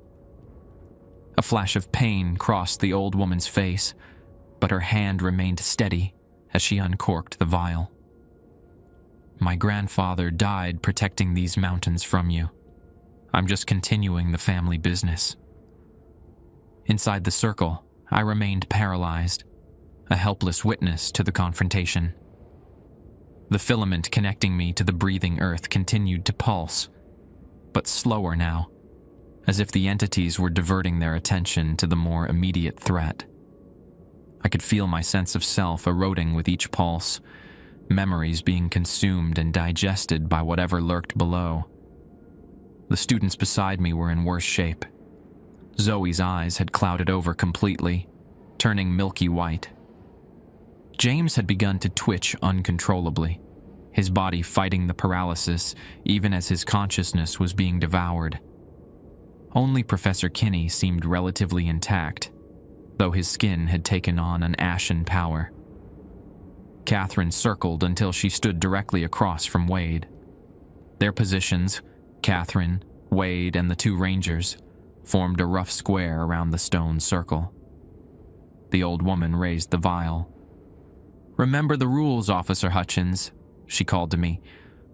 A flash of pain crossed the old woman's face, but her hand remained steady as she uncorked the vial. "My grandfather died protecting these mountains from you. I'm just continuing the family business." Inside the circle, I remained paralyzed, a helpless witness to the confrontation. The filament connecting me to the breathing earth continued to pulse, but slower now, as if the entities were diverting their attention to the more immediate threat. I could feel my sense of self eroding with each pulse, memories being consumed and digested by whatever lurked below. The students beside me were in worse shape. Zoe's eyes had clouded over completely, turning milky white. James had begun to twitch uncontrollably, his body fighting the paralysis even as his consciousness was being devoured. Only Professor Kinney seemed relatively intact, though his skin had taken on an ashen pallor. Catherine circled until she stood directly across from Wade. Their positions, Catherine, Wade, and the 2 rangers, formed a rough square around the stone circle. The old woman raised the vial. "Remember the rules, Officer Hutchins," she called to me.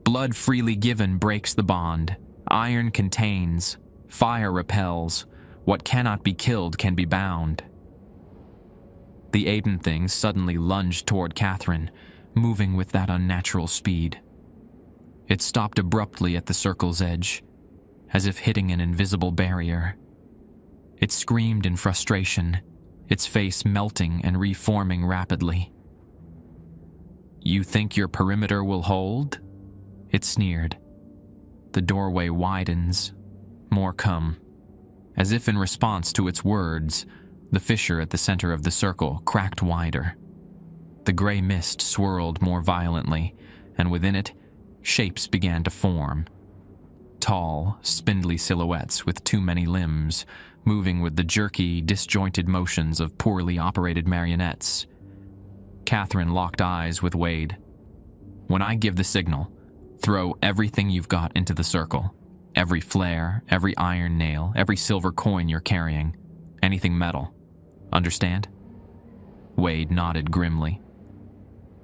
"Blood freely given breaks the bond. Iron contains. Fire repels. What cannot be killed can be bound." The Aiden thing suddenly lunged toward Catherine, moving with that unnatural speed. It stopped abruptly at the circle's edge, as if hitting an invisible barrier. It screamed in frustration, its face melting and reforming rapidly. "You think your perimeter will hold?" It sneered. The doorway widens. More come. As if in response to its words, the fissure at the center of the circle cracked wider. The gray mist swirled more violently, and within it, shapes began to form. Tall, spindly silhouettes with too many limbs, moving with the jerky, disjointed motions of poorly operated marionettes. Catherine locked eyes with Wade. "When I give the signal, throw everything you've got into the circle. Every flare, every iron nail, every silver coin you're carrying. Anything metal. Understand?" Wade nodded grimly.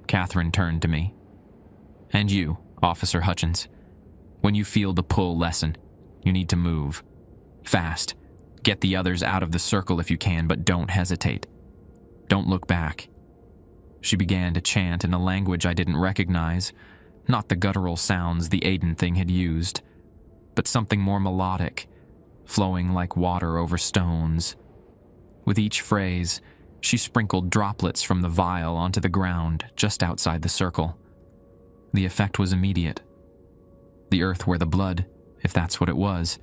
Catherine turned to me. "And you, Officer Hutchins. When you feel the pull lessen, you need to move. Fast. Get the others out of the circle if you can, but don't hesitate. Don't look back." She began to chant in a language I didn't recognize, not the guttural sounds the Aiden thing had used, but something more melodic, flowing like water over stones. With each phrase, she sprinkled droplets from the vial onto the ground just outside the circle. The effect was immediate. The earth where the blood, if that's what it was,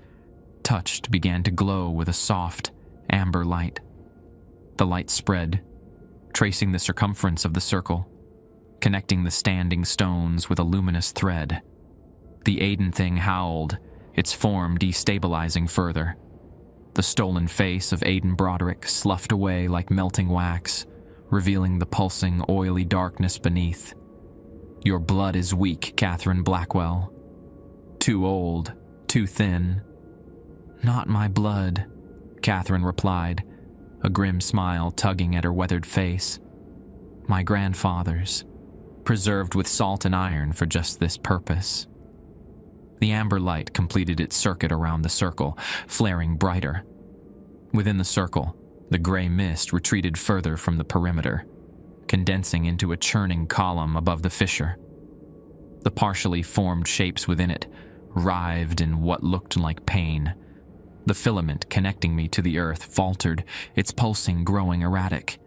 touched began to glow with a soft, amber light. The light spread, tracing the circumference of the circle, connecting the standing stones with a luminous thread. The Aiden thing howled, its form destabilizing further. The stolen face of Aiden Broderick sloughed away like melting wax, revealing the pulsing, oily darkness beneath. Your blood is weak, Catherine Blackwell. Too old, too thin. Not my blood, Catherine replied, a grim smile tugging at her weathered face. My grandfather's, preserved with salt and iron for just this purpose. The amber light completed its circuit around the circle, flaring brighter. Within the circle, the gray mist retreated further from the perimeter, condensing into a churning column above the fissure. The partially formed shapes within it writhed in what looked like pain. The filament connecting me to the earth faltered, its pulsing growing erratic.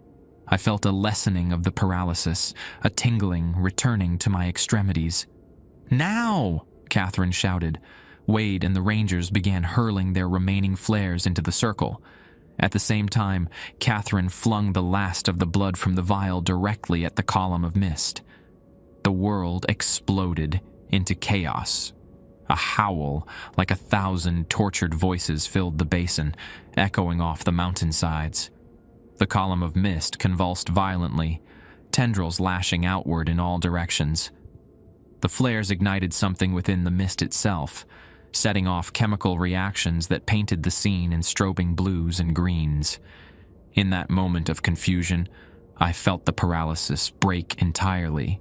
I felt a lessening of the paralysis, a tingling returning to my extremities. Now! Catherine shouted. Wade and the Rangers began hurling their remaining flares into the circle. At the same time, Catherine flung the last of the blood from the vial directly at the column of mist. The world exploded into chaos. A howl, like 1,000 tortured voices, filled the basin, echoing off the mountainsides. The column of mist convulsed violently, tendrils lashing outward in all directions. The flares ignited something within the mist itself, setting off chemical reactions that painted the scene in strobing blues and greens. In that moment of confusion, I felt the paralysis break entirely.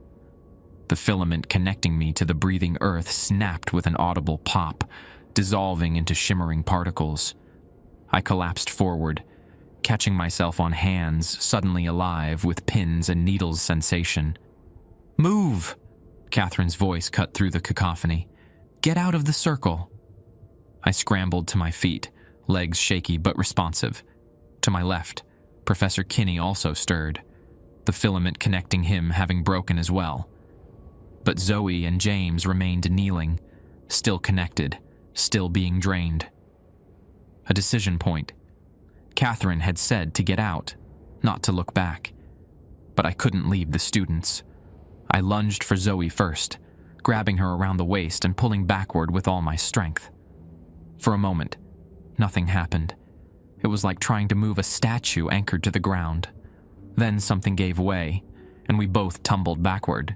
The filament connecting me to the breathing earth snapped with an audible pop, dissolving into shimmering particles. I collapsed forward, catching myself on hands suddenly alive with pins and needles sensation. "Move!" Catherine's voice cut through the cacophony. "Get out of the circle." I scrambled to my feet, legs shaky but responsive. To my left, Professor Kinney also stirred, the filament connecting him having broken as well. But Zoe and James remained kneeling, still connected, still being drained. A decision point. Catherine had said to get out, not to look back. But I couldn't leave the students. I lunged for Zoe first, grabbing her around the waist and pulling backward with all my strength. For a moment, nothing happened. It was like trying to move a statue anchored to the ground. Then something gave way, and we both tumbled backward.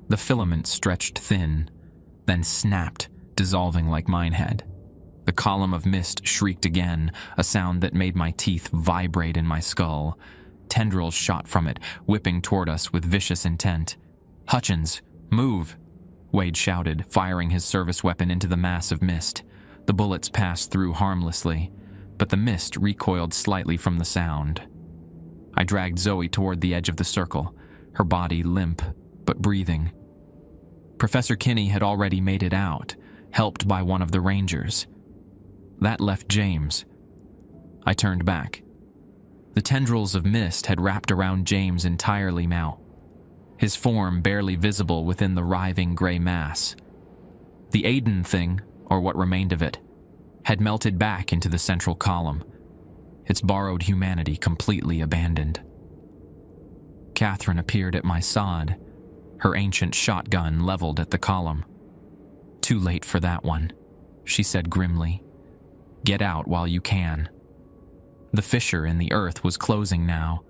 The filament stretched thin, then snapped, dissolving like mine had. The column of mist shrieked again, a sound that made my teeth vibrate in my skull. Tendrils shot from it, whipping toward us with vicious intent. "Hutchins, move!" Wade shouted, firing his service weapon into the mass of mist. The bullets passed through harmlessly, but the mist recoiled slightly from the sound. I dragged Zoe toward the edge of the circle, her body limp but breathing. Professor Kinney had already made it out, helped by one of the Rangers. That left James. I turned back. The tendrils of mist had wrapped around James entirely now, his form barely visible within the writhing gray mass. The Aiden thing, or what remained of it, had melted back into the central column, its borrowed humanity completely abandoned. Catherine appeared at my side, her ancient shotgun leveled at the column. "Too late for that one," she said grimly. "Get out while you can." The fissure in the earth was closing now,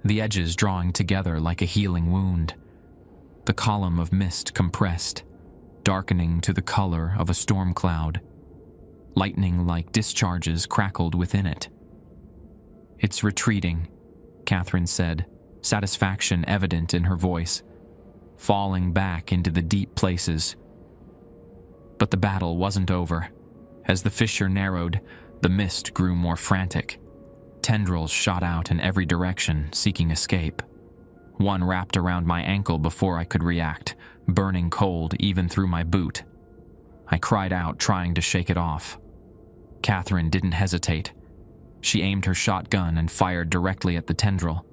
the edges drawing together like a healing wound. The column of mist compressed, darkening to the color of a storm cloud. Lightning-like discharges crackled within it. "It's retreating," Catherine said, satisfaction evident in her voice, falling back into the deep places. But the battle wasn't over. As the fissure narrowed, the mist grew more frantic. Tendrils shot out in every direction, seeking escape. One wrapped around my ankle before I could react, burning cold even through my boot. I cried out, trying to shake it off. Catherine didn't hesitate. She aimed her shotgun and fired directly at the tendril.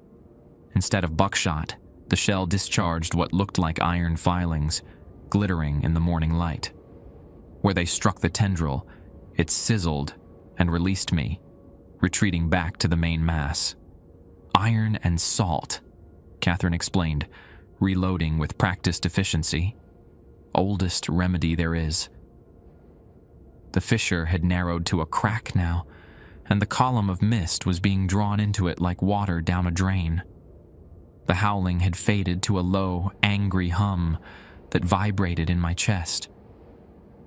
Instead of buckshot, the shell discharged what looked like iron filings, glittering in the morning light. Where they struck the tendril, it sizzled and released me, retreating back to the main mass. "Iron and salt," Catherine explained, reloading with practiced efficiency. Oldest remedy there is. The fissure had narrowed to a crack now, and the column of mist was being drawn into it like water down a drain. The howling had faded to a low, angry hum that vibrated in my chest.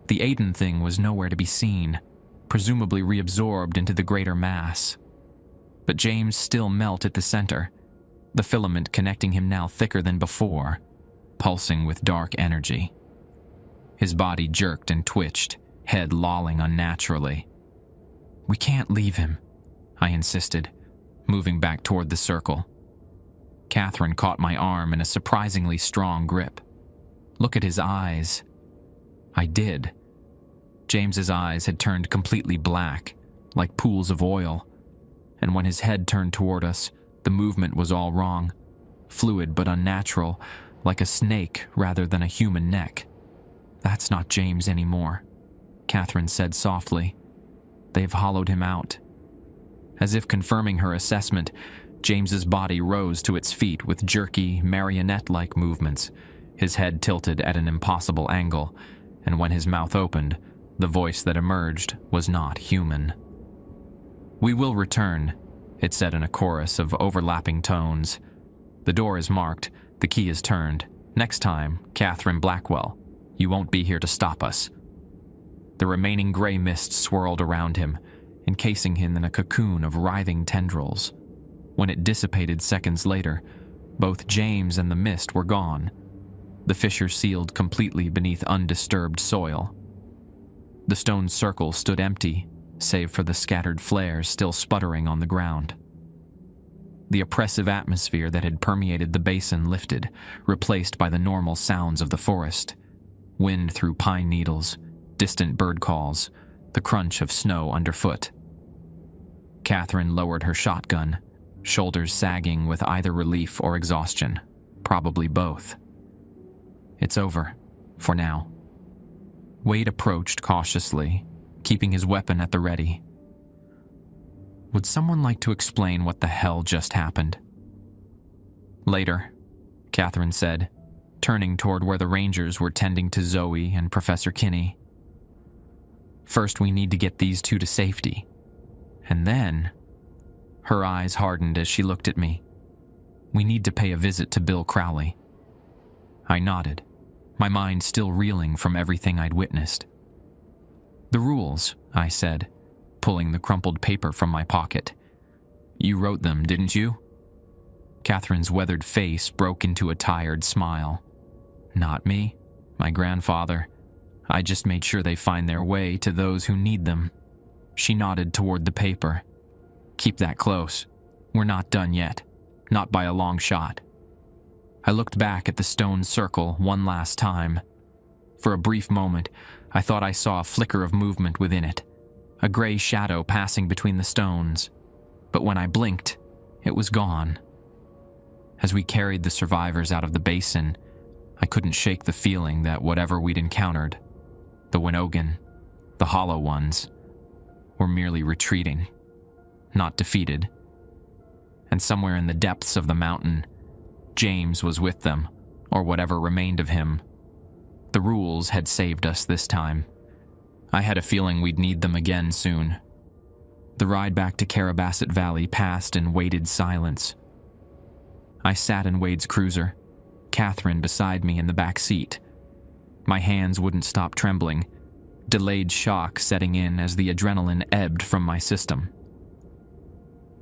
The Aiden thing was nowhere to be seen, presumably reabsorbed into the greater mass. But James still knelt at the center, the filament connecting him now thicker than before, pulsing with dark energy. His body jerked and twitched, head lolling unnaturally. "We can't leave him," I insisted, moving back toward the circle. Catherine caught my arm in a surprisingly strong grip. "Look at his eyes." I did. James's eyes had turned completely black, like pools of oil, and when his head turned toward us, the movement was all wrong, fluid but unnatural, like a snake rather than a human neck. "That's not James anymore," Catherine said softly. "They've hollowed him out." As if confirming her assessment, James's body rose to its feet with jerky, marionette-like movements, his head tilted at an impossible angle, and when his mouth opened, the voice that emerged was not human. "We will return," it said in a chorus of overlapping tones. "The door is marked, the key is turned. Next time, Catherine Blackwell, you won't be here to stop us." The remaining gray mist swirled around him, encasing him in a cocoon of writhing tendrils. When it dissipated seconds later, both James and the mist were gone, the fissure sealed completely beneath undisturbed soil. The stone circle stood empty, save for the scattered flares still sputtering on the ground. The oppressive atmosphere that had permeated the basin lifted, replaced by the normal sounds of the forest. Wind through pine needles, distant bird calls, the crunch of snow underfoot. Catherine lowered her shotgun, shoulders sagging with either relief or exhaustion, probably both. "It's over, for now." Wade approached cautiously, keeping his weapon at the ready. "Would someone like to explain what the hell just happened?" "Later," Catherine said, turning toward where the Rangers were tending to Zoe and Professor Kinney. "First, we need to get these two to safety. And then..." Her eyes hardened as she looked at me. "We need to pay a visit to Bill Crowley." I nodded, my mind still reeling from everything I'd witnessed. "The rules," I said, pulling the crumpled paper from my pocket. "You wrote them, didn't you?" Catherine's weathered face broke into a tired smile. "Not me, my grandfather. I just made sure they find their way to those who need them." She nodded toward the paper. "Keep that close. We're not done yet. Not by a long shot." I looked back at the stone circle one last time. For a brief moment, I thought I saw a flicker of movement within it, a gray shadow passing between the stones. But when I blinked, it was gone. As we carried the survivors out of the basin, I couldn't shake the feeling that whatever we'd encountered, the Winogan, the Hollow Ones, were merely retreating, not defeated. And somewhere in the depths of the mountain, James was with them, or whatever remained of him. The rules had saved us this time. I had a feeling we'd need them again soon. The ride back to Carabasset Valley passed in weighted silence. I sat in Wade's cruiser, Catherine beside me in the back seat. My hands wouldn't stop trembling, delayed shock setting in as the adrenaline ebbed from my system.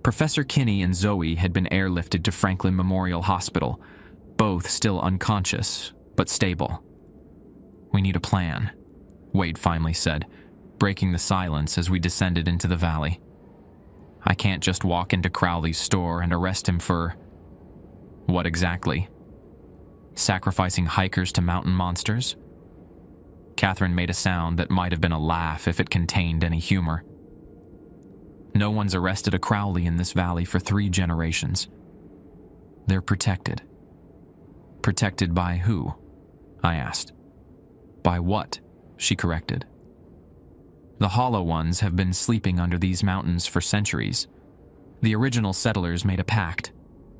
Professor Kinney and Zoe had been airlifted to Franklin Memorial Hospital, both still unconscious, but stable. "We need a plan," Wade finally said, breaking the silence as we descended into the valley. "I can't just walk into Crowley's store and arrest him for..." "What exactly? Sacrificing hikers to mountain monsters?" Catherine made a sound that might have been a laugh if it contained any humor. "No one's arrested a Crowley in this valley for 3 generations. They're protected." "Protected by who?" I asked. "By what?" she corrected. "The Hollow Ones have been sleeping under these mountains for centuries. The original settlers made a pact,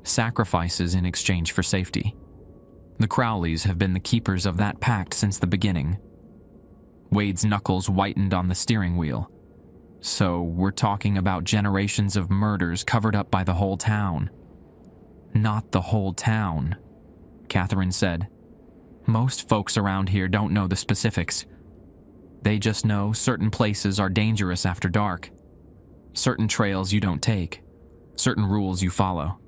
sacrifices in exchange for safety. The Crowleys have been the keepers of that pact since the beginning. Wade's knuckles whitened on the steering wheel. So we're talking about generations of murders covered up by the whole town. Not the whole town, Catherine said. Most folks around here don't know the specifics. They just know certain places are dangerous after dark. Certain trails you don't take. Certain rules you follow.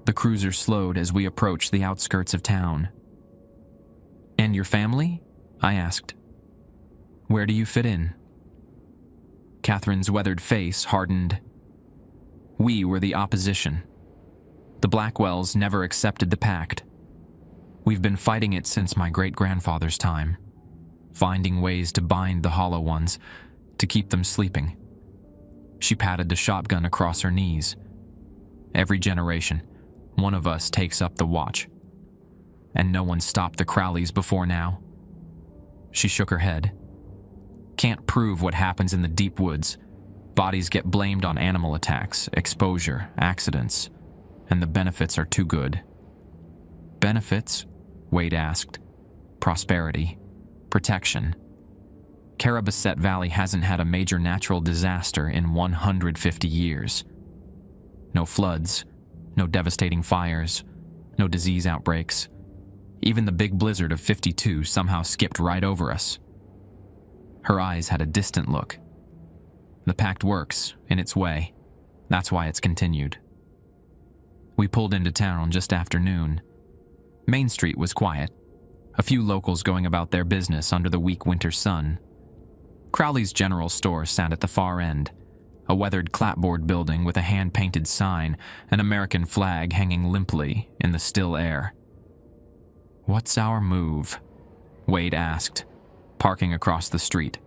The cruiser slowed as we approached the outskirts of town. And your family? I asked. Where do you fit in? Catherine's weathered face hardened. We were the opposition. The Blackwells never accepted the pact. We've been fighting it since my great-grandfather's time, finding ways to bind the Hollow Ones, to keep them sleeping. She patted the shotgun across her knees. Every generation, one of us takes up the watch. And no one stopped the Crowleys before now. She shook her head. Can't prove what happens in the deep woods. Bodies get blamed on animal attacks, exposure, accidents, and the benefits are too good. Benefits? Wade asked. Prosperity. Protection. Carabasset Valley hasn't had a major natural disaster in 150 years. No floods, no devastating fires, no disease outbreaks. Even the big blizzard of '52 somehow skipped right over us. Her eyes had a distant look. The pact works, in its way. That's why it's continued. We pulled into town just after noon. Main Street was quiet. A few locals going about their business under the weak winter sun. Crowley's general store sat at the far end, a weathered clapboard building with a hand-painted sign, an American flag hanging limply in the still air. What's our move? Wade asked, parking across the street.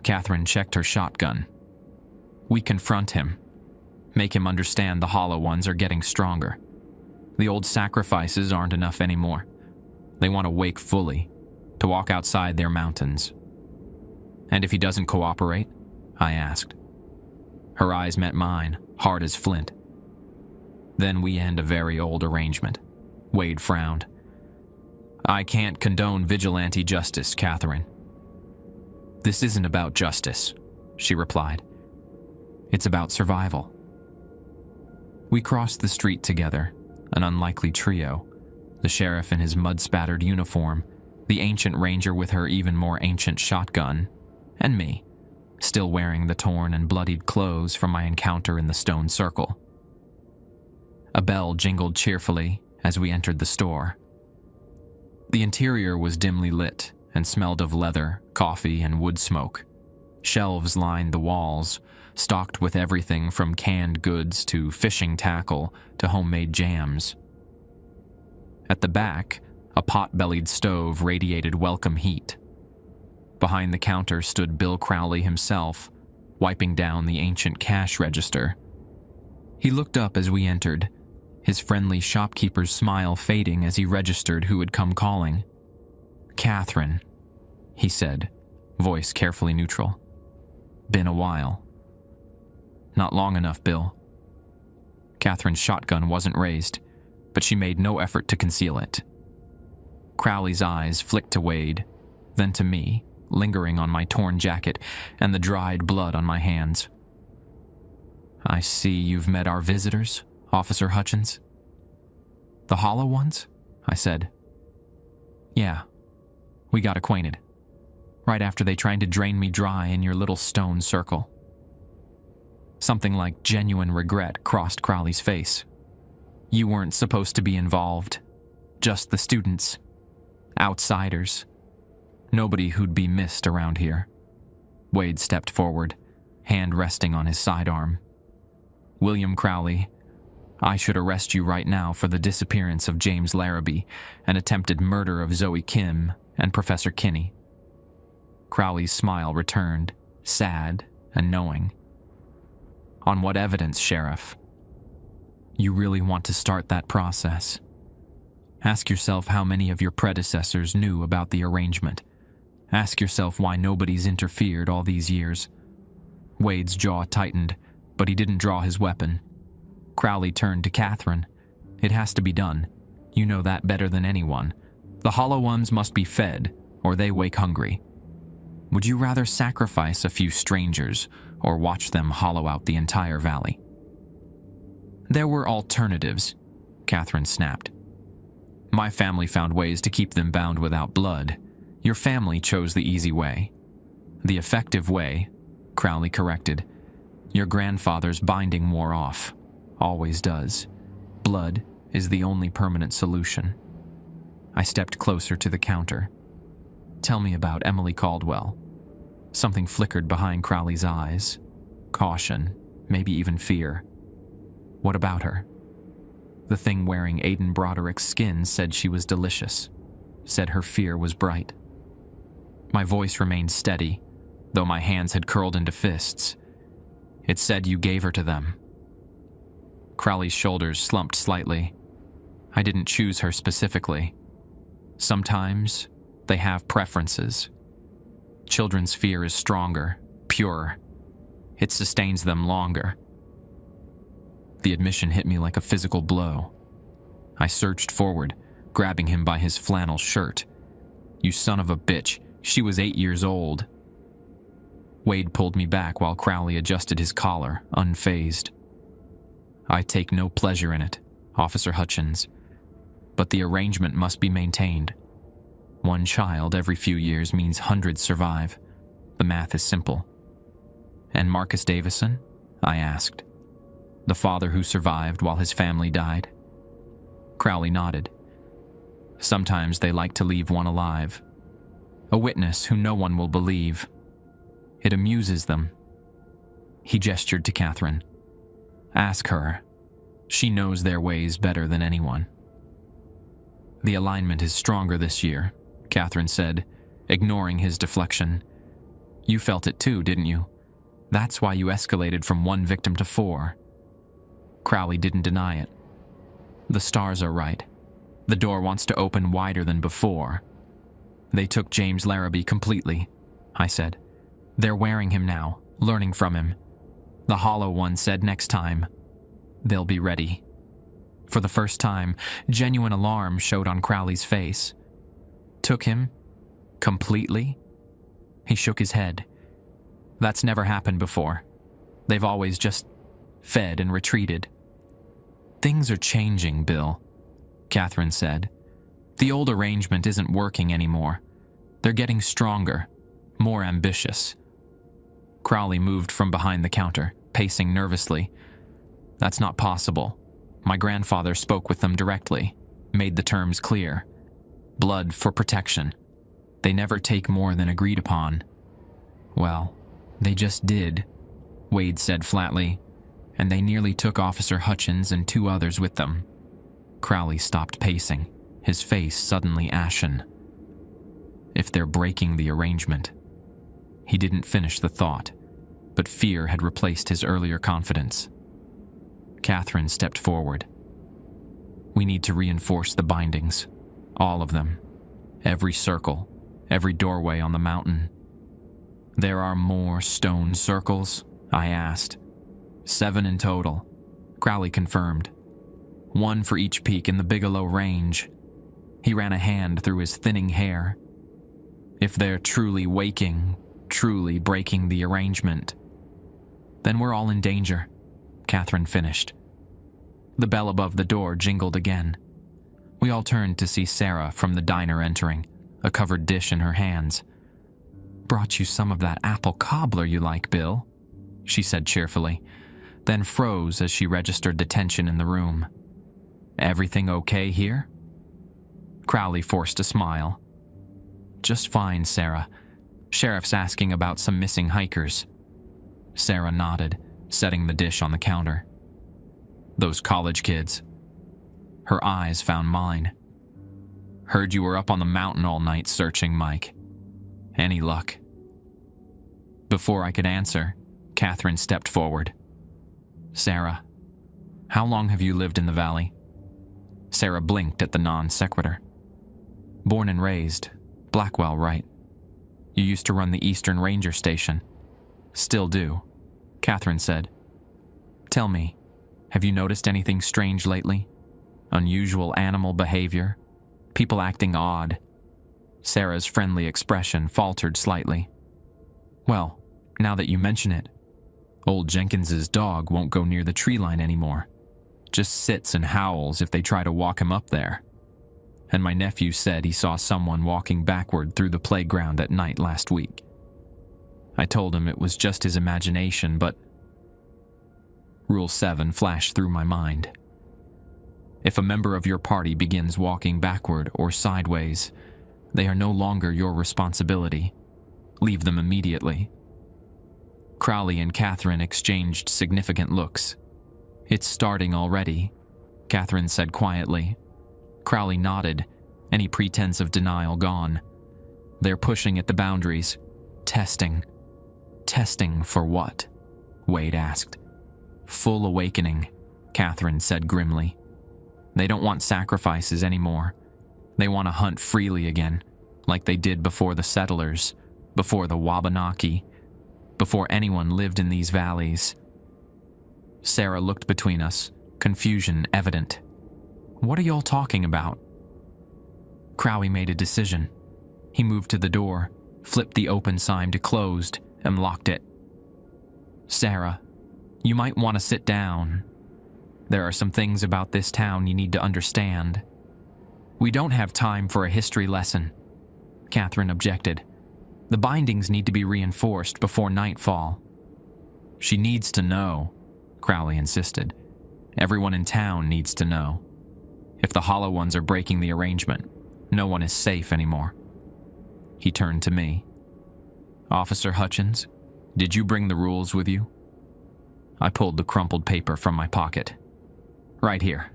Catherine checked her shotgun. We confront him. Make him understand the Hollow Ones are getting stronger. The old sacrifices aren't enough anymore. They want to wake fully, to walk outside their mountains. And if he doesn't cooperate? I asked. Her eyes met mine, hard as flint. Then we end a very old arrangement. Wade frowned. I can't condone vigilante justice, Catherine. This isn't about justice, she replied. It's about survival. We crossed the street together, an unlikely trio, the sheriff in his mud-spattered uniform, the ancient ranger with her even more ancient shotgun, and me, still wearing the torn and bloodied clothes from my encounter in the stone circle. A bell jingled cheerfully as we entered the store. The interior was dimly lit and smelled of leather, coffee, and wood smoke. Shelves lined the walls, stocked with everything from canned goods to fishing tackle to homemade jams. At the back, a pot-bellied stove radiated welcome heat. Behind the counter stood Bill Crowley himself, wiping down the ancient cash register. He looked up as we entered, his friendly shopkeeper's smile fading as he registered who had come calling. Catherine, he said, voice carefully neutral. Been a while. Not long enough, Bill. Catherine's shotgun wasn't raised, but she made no effort to conceal it. Crowley's eyes flicked to Wade, then to me, lingering on my torn jacket and the dried blood on my hands. I see you've met our visitors, Officer Hutchins. The Hollow Ones? I said. Yeah, we got acquainted. Right after they tried to drain me dry in your little stone circle. Something like genuine regret crossed Crowley's face. You weren't supposed to be involved. Just the students. Outsiders. Nobody who'd be missed around here. Wade stepped forward, hand resting on his sidearm. William Crowley, I should arrest you right now for the disappearance of James Larrabee and attempted murder of Zoe Kim and Professor Kinney. Crowley's smile returned, sad and knowing. On what evidence, Sheriff? You really want to start that process? Ask yourself how many of your predecessors knew about the arrangement. Ask yourself why nobody's interfered all these years. Wade's jaw tightened, but he didn't draw his weapon. Crowley turned to Catherine. It has to be done. You know that better than anyone. The hollow ones must be fed, or they wake hungry. Would you rather sacrifice a few strangers or watch them hollow out the entire valley? There were alternatives, Catherine snapped. My family found ways to keep them bound without blood. Your family chose the easy way. The effective way, Crowley corrected. Your grandfather's binding wore off. Always does. Blood is the only permanent solution. I stepped closer to the counter. Tell me about Emily Caldwell. Something flickered behind Crowley's eyes. Caution, maybe even fear. What about her? The thing wearing Aidan Broderick's skin said she was delicious, said her fear was bright. My voice remained steady, though my hands had curled into fists. It said you gave her to them. Crowley's shoulders slumped slightly. I didn't choose her specifically. Sometimes they have preferences. Children's fear is stronger, purer. It sustains them longer. The admission hit me like a physical blow. I surged forward, grabbing him by his flannel shirt. You son of a bitch, she was 8 years old. Wade pulled me back while Crowley adjusted his collar, unfazed. I take no pleasure in it, Officer Hutchins. But the arrangement must be maintained. One child every few years means hundreds survive. The math is simple. And Marcus Davison? I asked. The father who survived while his family died? Crowley nodded. Sometimes they like to leave one alive. A witness who no one will believe. It amuses them. He gestured to Catherine. Ask her. She knows their ways better than anyone. The alignment is stronger this year, Catherine said, ignoring his deflection. You felt it too, didn't you? That's why you escalated from 1 victim to 4. Crowley didn't deny it. The stars are right. The door wants to open wider than before. They took James Larrabee completely, I said. They're wearing him now, learning from him. The Hollow One said next time, they'll be ready. For the first time, genuine alarm showed on Crowley's face. Took him? Completely? He shook his head. That's never happened before. They've always just fed and retreated. Things are changing, Bill, Catherine said. The old arrangement isn't working anymore. They're getting stronger, more ambitious. Crowley moved from behind the counter, pacing nervously. That's not possible. My grandfather spoke with them directly, made the terms clear. Blood for protection. They never take more than agreed upon. Well, they just did, Wade said flatly, and they nearly took Officer Hutchins and 2 others with them. Crowley stopped pacing, his face suddenly ashen. If they're breaking the arrangement. He didn't finish the thought, but fear had replaced his earlier confidence. Catherine stepped forward. We need to reinforce the bindings, all of them, every circle, every doorway on the mountain. There are more stone circles? I asked. 7 in total, Crowley confirmed. 1 for each peak in the Bigelow Range. He ran a hand through his thinning hair. If they're truly waking, truly breaking the arrangement, then we're all in danger, Catherine finished. The bell above the door jingled again. We all turned to see Sarah from the diner entering, a covered dish in her hands. Brought you some of that apple cobbler you like, Bill, she said cheerfully, then froze as she registered the tension in the room. Everything okay here? Crowley forced a smile. Just fine, Sarah. Sheriff's asking about some missing hikers. Sarah nodded, setting the dish on the counter. Those college kids. Her eyes found mine. Heard you were up on the mountain all night searching, Mike. Any luck? Before I could answer, Catherine stepped forward. Sarah, how long have you lived in the valley? Sarah blinked at the non-sequitur. Born and raised, Blackwell, right? You used to run the Eastern Ranger Station. Still do, Catherine said. Tell me, have you noticed anything strange lately? Unusual animal behavior, people acting odd. Sarah's friendly expression faltered slightly. Well, now that you mention it, old Jenkins's dog won't go near the tree line anymore. Just sits and howls if they try to walk him up there. And my nephew said he saw someone walking backward through the playground at night last week. I told him it was just his imagination, but Rule 7 flashed through my mind. If a member of your party begins walking backward or sideways, they are no longer your responsibility. Leave them immediately. Crowley and Catherine exchanged significant looks. It's starting already, Catherine said quietly. Crowley nodded, any pretense of denial gone. They're pushing at the boundaries. Testing. Testing for what? Wade asked. Full awakening, Catherine said grimly. They don't want sacrifices anymore. They want to hunt freely again, like they did before the settlers, before the Wabanaki, before anyone lived in these valleys. Sarah looked between us, confusion evident. What are y'all talking about? Crowley made a decision. He moved to the door, flipped the open sign to closed, and locked it. Sarah, you might want to sit down. There are some things about this town you need to understand. We don't have time for a history lesson, Catherine objected. The bindings need to be reinforced before nightfall. She needs to know, Crowley insisted. Everyone in town needs to know. If the Hollow Ones are breaking the arrangement, no one is safe anymore. He turned to me. Officer Hutchins, did you bring the rules with you? I pulled the crumpled paper from my pocket. Right here.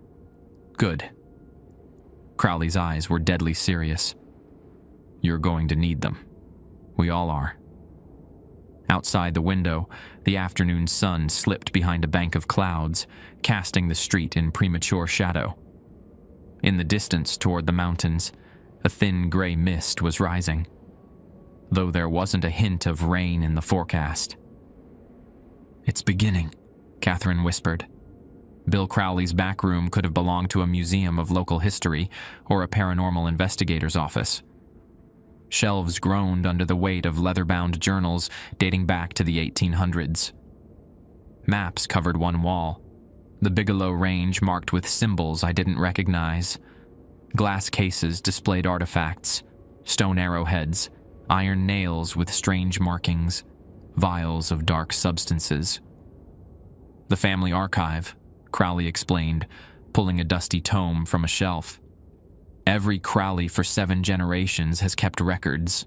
Good. Crowley's eyes were deadly serious. You're going to need them. We all are. Outside the window, the afternoon sun slipped behind a bank of clouds, casting the street in premature shadow. In the distance toward the mountains, a thin gray mist was rising, though there wasn't a hint of rain in the forecast. It's beginning, Catherine whispered. Bill Crowley's back room could have belonged to a museum of local history or a paranormal investigator's office. Shelves groaned under the weight of leather-bound journals dating back to the 1800s. Maps covered one wall, the Bigelow Range marked with symbols I didn't recognize. Glass cases displayed artifacts, stone arrowheads, iron nails with strange markings, vials of dark substances. The family archive, Crowley explained, pulling a dusty tome from a shelf. Every Crowley for 7 generations has kept records.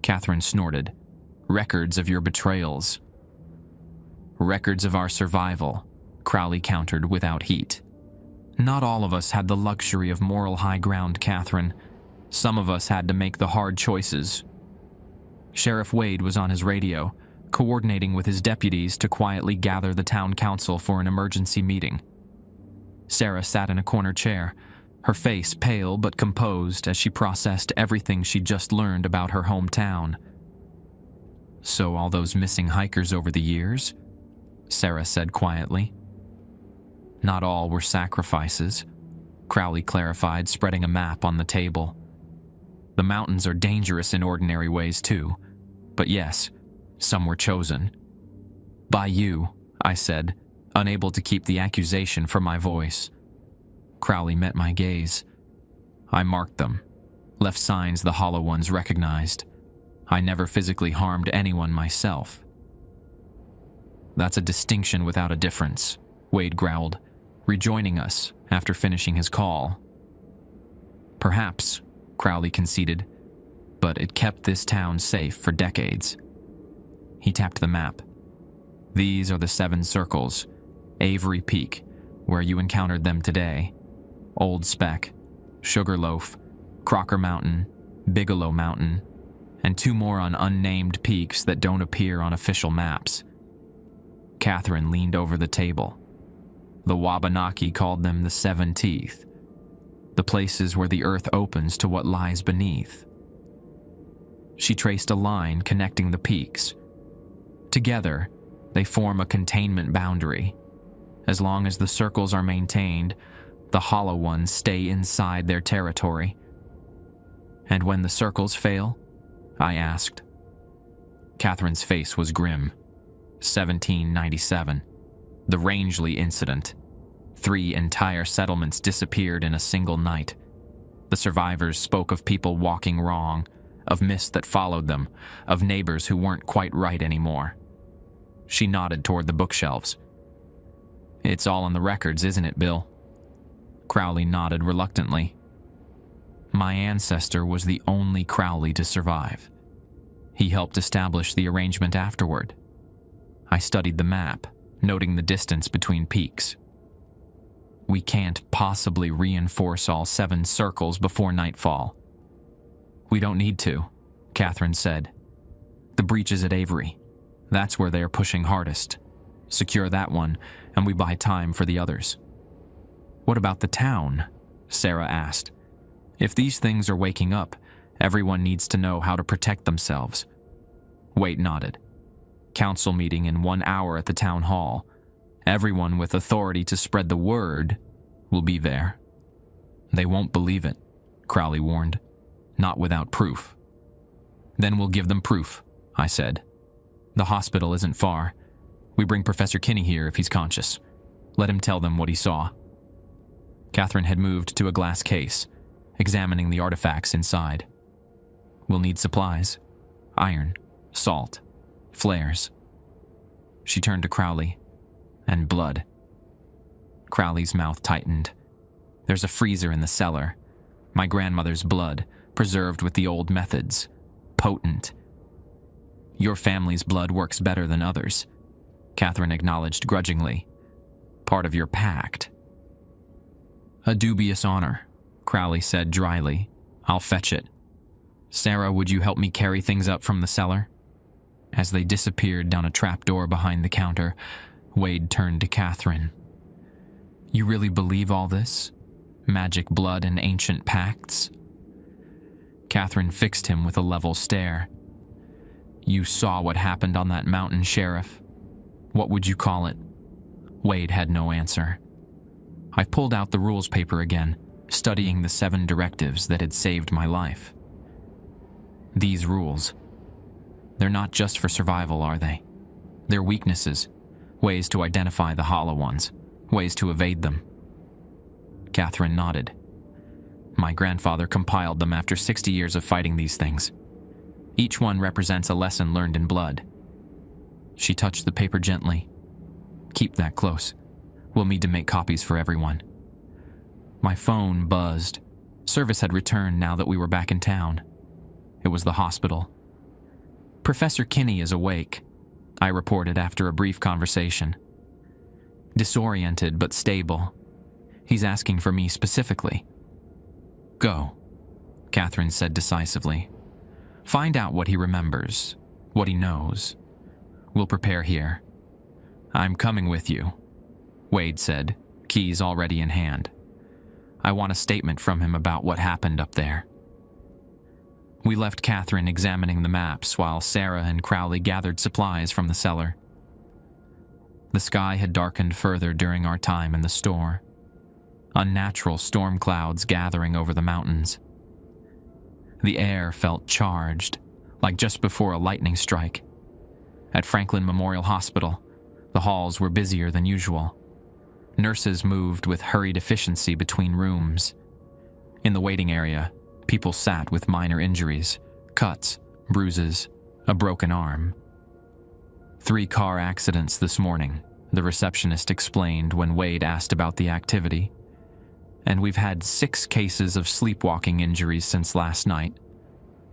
Catherine snorted. Records of your betrayals. Records of our survival, Crowley countered without heat. Not all of us had the luxury of moral high ground, Catherine. Some of us had to make the hard choices. Sheriff Wade was on his radio, coordinating with his deputies to quietly gather the town council for an emergency meeting. Sarah sat in a corner chair, her face pale but composed as she processed everything she'd just learned about her hometown. So all those missing hikers over the years? Sarah said quietly. Not all were sacrifices, Crowley clarified, spreading a map on the table. The mountains are dangerous in ordinary ways too, but yes, some were chosen. By you, I said, unable to keep the accusation from my voice. Crowley met my gaze. I marked them, left signs the Hollow Ones recognized. I never physically harmed anyone myself. That's a distinction without a difference, Wade growled, rejoining us after finishing his call. Perhaps, Crowley conceded, but it kept this town safe for decades. He tapped the map. These are the 7 circles. Avery Peak, where you encountered them today. Old Speck, Sugarloaf, Crocker Mountain, Bigelow Mountain, and 2 more on unnamed peaks that don't appear on official maps. Catherine leaned over the table. The Wabanaki called them the 7 Teeth, the places where the earth opens to what lies beneath. She traced a line connecting the peaks. Together, they form a containment boundary. As long as the circles are maintained, The hollow ones stay inside their territory. And when the circles fail? I asked. Catherine's face was grim. 1797. The Rangeley incident. 3 entire settlements disappeared in a single night. The survivors spoke of people walking wrong, of mist that followed them, of neighbors who weren't quite right anymore. She nodded toward the bookshelves. It's all on the records, isn't it, Bill? Crowley nodded reluctantly. My ancestor was the only Crowley to survive. He helped establish the arrangement afterward. I studied the map, noting the distance between peaks. We can't possibly reinforce all 7 circles before nightfall. We don't need to, Catherine said. The breach is at Avery. That's where they are pushing hardest. Secure that one, and we buy time for the others. What about the town? Sarah asked. If these things are waking up, everyone needs to know how to protect themselves. Wade nodded. Council meeting in 1 hour at the town hall. Everyone with authority to spread the word will be there. They won't believe it, Crowley warned. Not without proof. Then we'll give them proof, I said. The hospital isn't far. We bring Professor Kinney here if he's conscious. Let him tell them what he saw. Catherine had moved to a glass case, examining the artifacts inside. We'll need supplies. Iron, salt, flares. She turned to Crowley. And blood. Crowley's mouth tightened. There's a freezer in the cellar. My grandmother's blood, preserved with the old methods. Potent. Your family's blood works better than others, Catherine acknowledged grudgingly. Part of your pact. A dubious honor, Crowley said dryly. I'll fetch it. Sarah, would you help me carry things up from the cellar? As they disappeared down a trapdoor behind the counter, Wade turned to Catherine. You really believe all this? Magic blood and ancient pacts? Catherine fixed him with a level stare. You saw what happened on that mountain, Sheriff. What would you call it? Wade had no answer. I pulled out the rules paper again, studying the 7 directives that had saved my life. These rules. They're not just for survival, are they? They're weaknesses, ways to identify the hollow ones, ways to evade them. Catherine nodded. My grandfather compiled them after 60 years of fighting these things. Each one represents a lesson learned in blood. She touched the paper gently. Keep that close. We'll need to make copies for everyone. My phone buzzed. Service had returned now that we were back in town. It was the hospital. Professor Kinney is awake, I reported after a brief conversation. Disoriented but stable. He's asking for me specifically. Go, Catherine said decisively. Find out what he remembers, what he knows. We'll prepare here. I'm coming with you, Wade said, keys already in hand. I want a statement from him about what happened up there. We left Catherine examining the maps while Sarah and Crowley gathered supplies from the cellar. The sky had darkened further during our time in the store. Unnatural storm clouds gathering over the mountains. The air felt charged, like just before a lightning strike. At Franklin Memorial Hospital, the halls were busier than usual. Nurses moved with hurried efficiency between rooms. In the waiting area, people sat with minor injuries, cuts, bruises, a broken arm. 3 car accidents this morning, the receptionist explained when Wade asked about the activity. And we've had 6 cases of sleepwalking injuries since last night.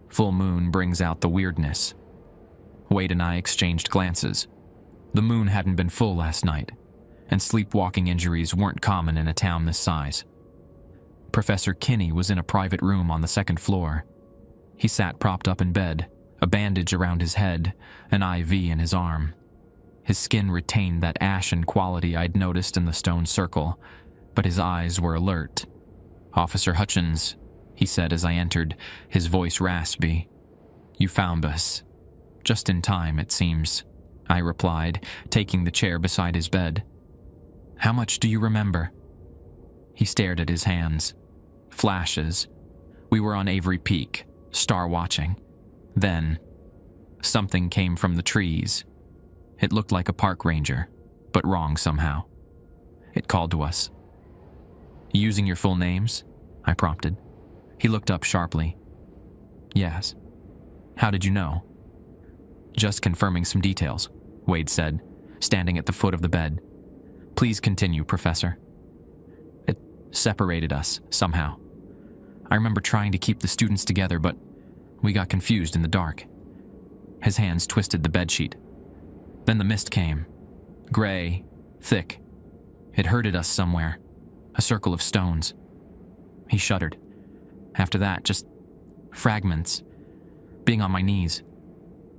Full moon brings out the weirdness. Wade and I exchanged glances. The moon hadn't been full last night, and sleepwalking injuries weren't common in a town this size. Professor Kinney was in a private room on the 2nd floor. He sat propped up in bed, a bandage around his head, an IV in his arm. His skin retained that ashen quality I'd noticed in the stone circle, but his eyes were alert. Officer Hutchins, he said as I entered, his voice raspy. You found us. Just in time, it seems, I replied, taking the chair beside his bed. How much do you remember? He stared at his hands. Flashes. We were on Avery Peak, star watching. Then, something came from the trees. It looked like a park ranger, but wrong somehow. It called to us. "Using your full names?" I prompted. He looked up sharply. "Yes." "How did you know?" "Just confirming some details," Wade said, standing at the foot of the bed. "Please continue, Professor." "It separated us, somehow. I remember trying to keep the students together, but we got confused in the dark." His hands twisted the bedsheet. "Then the mist came. Gray, thick. It herded us somewhere. A circle of stones." He shuddered. "After that, just fragments. Being on my knees.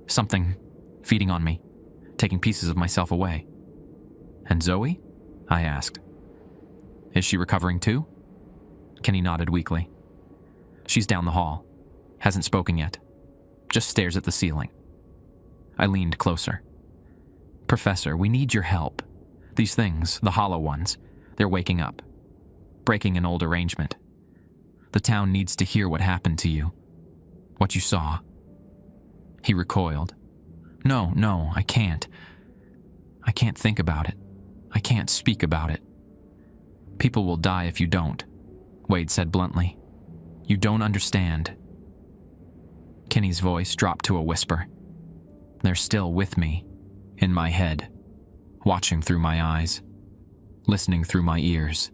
Something feeding on me, taking pieces of myself away." "And Zoe?" I asked. "Is she recovering too?" Kenny nodded weakly. "She's down the hall. Hasn't spoken yet. Just stares at the ceiling." I leaned closer. "Professor, we need your help. These things, the hollow ones, they're waking up. Breaking an old arrangement. The town needs to hear what happened to you. What you saw." He recoiled. No, I can't. I can't think about it. I can't speak about it." "People will die if you don't," Wade said bluntly. "You don't understand." Kenny's voice dropped to a whisper. "They're still with me, in my head, watching through my eyes, listening through my ears."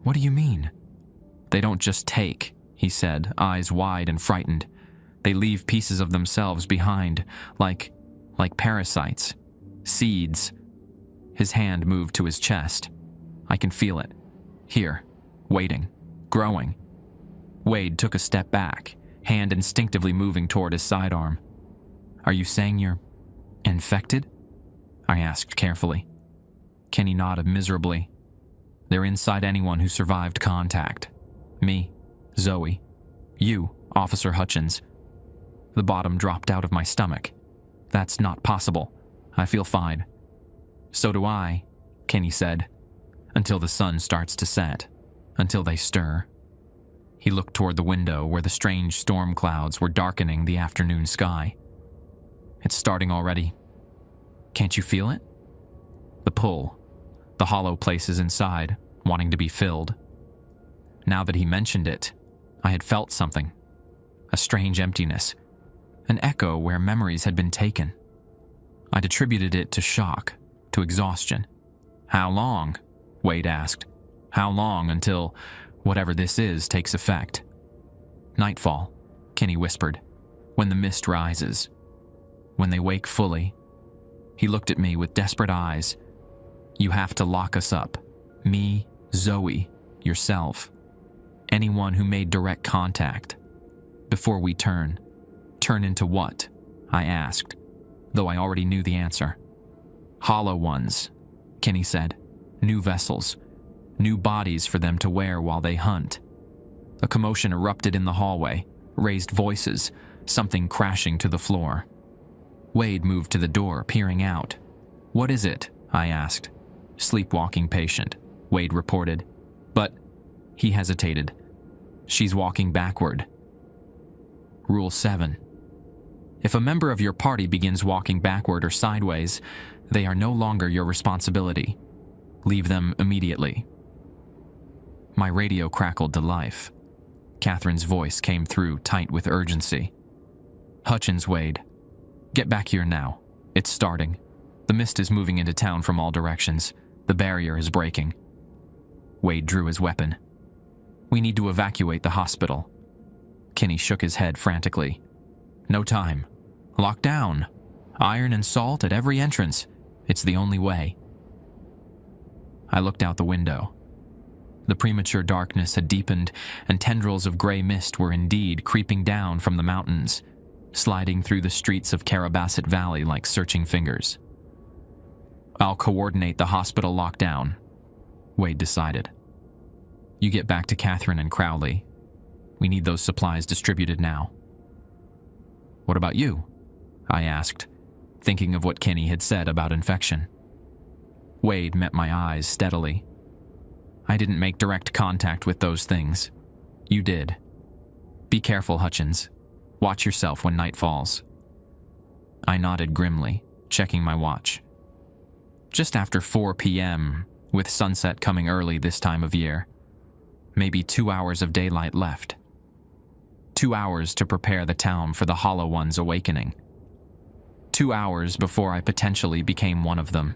"What do you mean?" "They don't just take," he said, eyes wide and frightened. "They leave pieces of themselves behind, like parasites, seeds." His hand moved to his chest. I can feel it. Here, waiting, growing. Wade took a step back, hand instinctively moving toward his sidearm. "Are you saying you're infected?" I asked carefully. Kenny nodded miserably. "They're inside anyone who survived contact. Me, Zoe, you, Officer Hutchins." The bottom dropped out of my stomach. "That's not possible. I feel fine." "So do I," Kenny said. "Until the sun starts to set. Until they stir." He looked toward the window where the strange storm clouds were darkening the afternoon sky. "It's starting already. Can't you feel it? The pull. The hollow places inside, wanting to be filled." Now that he mentioned it, I had felt something. A strange emptiness. An echo where memories had been taken. I'd attributed it to shock, to exhaustion. "How long?" Wade asked. "How long until whatever this is takes effect?" "Nightfall," Kenny whispered. "When the mist rises. When they wake fully." He looked at me with desperate eyes. "You have to lock us up. Me, Zoe, yourself. Anyone who made direct contact. Before we turn." "Turn into what?" I asked, though I already knew the answer. "Hollow ones," Kenny said. "New vessels. New bodies for them to wear while they hunt." A commotion erupted in the hallway, raised voices, something crashing to the floor. Wade moved to the door, peering out. "What is it?" I asked. "Sleepwalking patient," Wade reported. "But," he hesitated. "She's walking backward." Rule 7. If a member of your party begins walking backward or sideways, they are no longer your responsibility. Leave them immediately. My radio crackled to life. Catherine's voice came through, tight with urgency. "Hutchins, Wade. Get back here now. It's starting. The mist is moving into town from all directions. The barrier is breaking." Wade drew his weapon. "We need to evacuate the hospital." Kenny shook his head frantically. "No time. Lock down. Iron and salt at every entrance. It's the only way." I looked out the window. The premature darkness had deepened, and tendrils of gray mist were indeed creeping down from the mountains, sliding through the streets of Carabasset Valley like searching fingers. "I'll coordinate the hospital lockdown," Wade decided. "You get back to Catherine and Crowley. We need those supplies distributed now." "What about you?" I asked, thinking of what Kenny had said about infection. Wade met my eyes steadily. I didn't make direct contact with those things. You did. Be careful, Hutchins. Watch yourself when night falls." I nodded grimly, checking my watch. Just after 4 p.m., with sunset coming early this time of year. Maybe 2 hours of daylight left. 2 hours to prepare the town for the Hollow One's awakening. 2 hours before I potentially became one of them.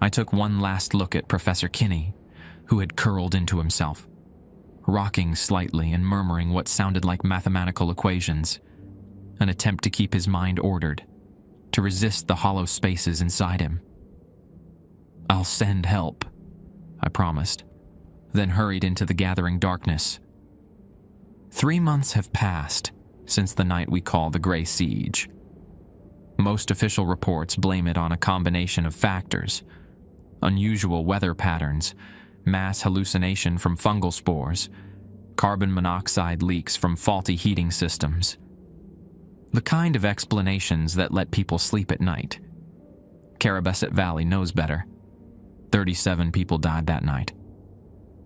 I took one last look at Professor Kinney, who had curled into himself, rocking slightly and murmuring what sounded like mathematical equations, an attempt to keep his mind ordered, to resist the hollow spaces inside him. "I'll send help," I promised, then hurried into the gathering darkness. 3 months have passed since the night we call the Grey Siege. Most official reports blame it on a combination of factors: unusual weather patterns, mass hallucination from fungal spores, carbon monoxide leaks from faulty heating systems. The kind of explanations that let people sleep at night. Carabasset Valley knows better. 37 people died that night.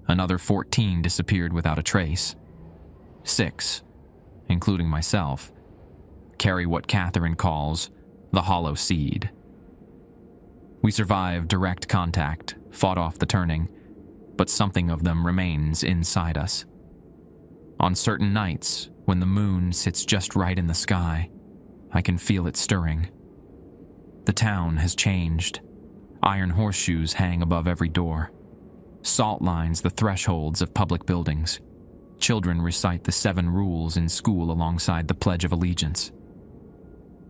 Another 14 disappeared without a trace. 6, including myself, carry what Catherine calls the hollow seed. We survived direct contact, fought off the turning, but something of them remains inside us. On certain nights, when the moon sits just right in the sky, I can feel it stirring. The town has changed. Iron horseshoes hang above every door. Salt lines the thresholds of public buildings. Children recite the 7 rules in school alongside the Pledge of Allegiance.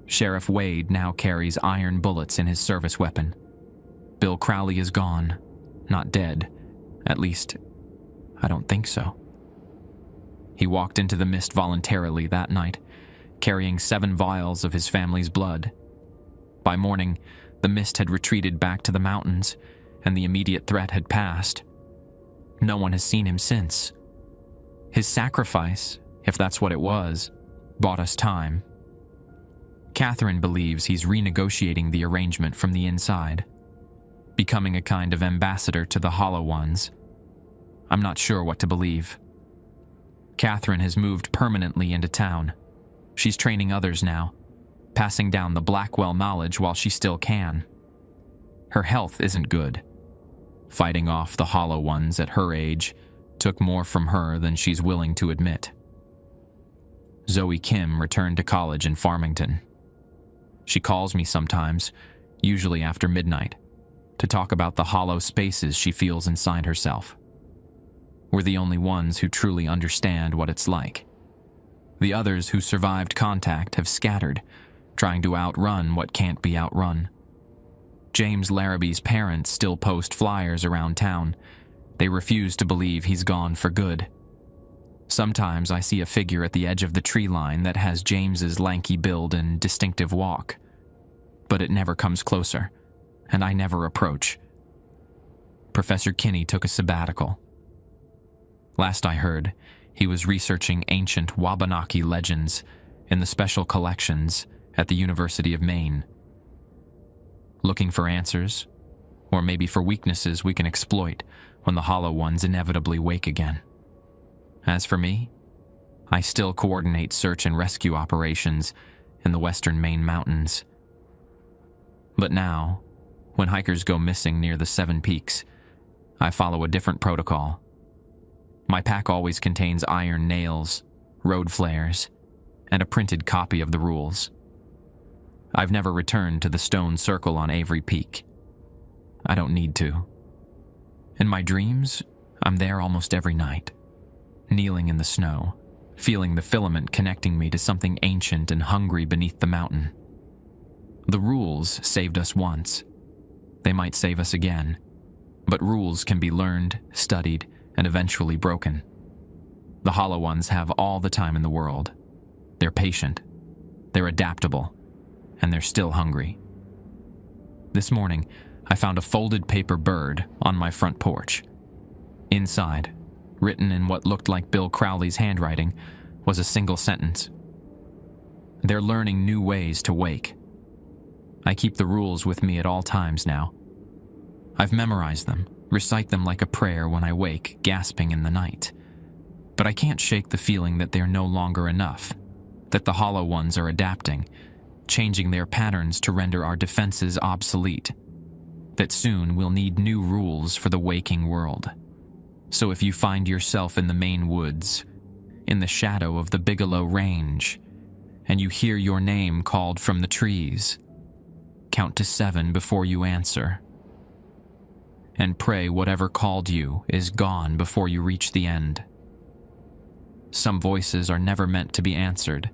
Sheriff Wade now carries iron bullets in his service weapon. Bill Crowley is gone, not dead. At least, I don't think so. He walked into the mist voluntarily that night, carrying 7 vials of his family's blood. By morning, the mist had retreated back to the mountains, and the immediate threat had passed. No one has seen him since. His sacrifice, if that's what it was, bought us time. Catherine believes he's renegotiating the arrangement from the inside, becoming a kind of ambassador to the Hollow Ones. I'm not sure what to believe. Catherine has moved permanently into town. She's training others now, passing down the Blackwell knowledge while she still can. Her health isn't good. Fighting off the Hollow Ones at her age took more from her than she's willing to admit. Zoe Kim returned to college in Farmington. She calls me sometimes, usually after midnight, to talk about the hollow spaces she feels inside herself. We're the only ones who truly understand what it's like. The others who survived contact have scattered, trying to outrun what can't be outrun. James Larrabee's parents still post flyers around town. They refuse to believe he's gone for good. Sometimes I see a figure at the edge of the tree line that has James's lanky build and distinctive walk. But it never comes closer, and I never approach. Professor Kinney took a sabbatical. Last I heard, he was researching ancient Wabanaki legends in the special collections at the University of Maine. Looking for answers, or maybe for weaknesses we can exploit when the Hollow Ones inevitably wake again. As for me, I still coordinate search and rescue operations in the western Maine mountains. But now, when hikers go missing near the 7 Peaks, I follow a different protocol. My pack always contains iron nails, road flares, and a printed copy of the rules. I've never returned to the stone circle on Avery Peak. I don't need to. In my dreams, I'm there almost every night, kneeling in the snow, feeling the filament connecting me to something ancient and hungry beneath the mountain. The rules saved us once. They might save us again, but rules can be learned, studied, and eventually broken. The Hollow Ones have all the time in the world. They're patient, they're adaptable, and they're still hungry. This morning, I found a folded paper bird on my front porch. Inside, written in what looked like Bill Crowley's handwriting, was a single sentence. They're learning new ways to wake. I keep the rules with me at all times now. I've memorized them, recite them like a prayer when I wake, gasping in the night. But I can't shake the feeling that they're no longer enough, that the hollow ones are adapting, changing their patterns to render our defenses obsolete, that soon we'll need new rules for the waking world. So if you find yourself in the Maine woods, in the shadow of the Bigelow Range, and you hear your name called from the trees, count to 7 before you answer. And pray whatever called you is gone before you reach the end. Some voices are never meant to be answered.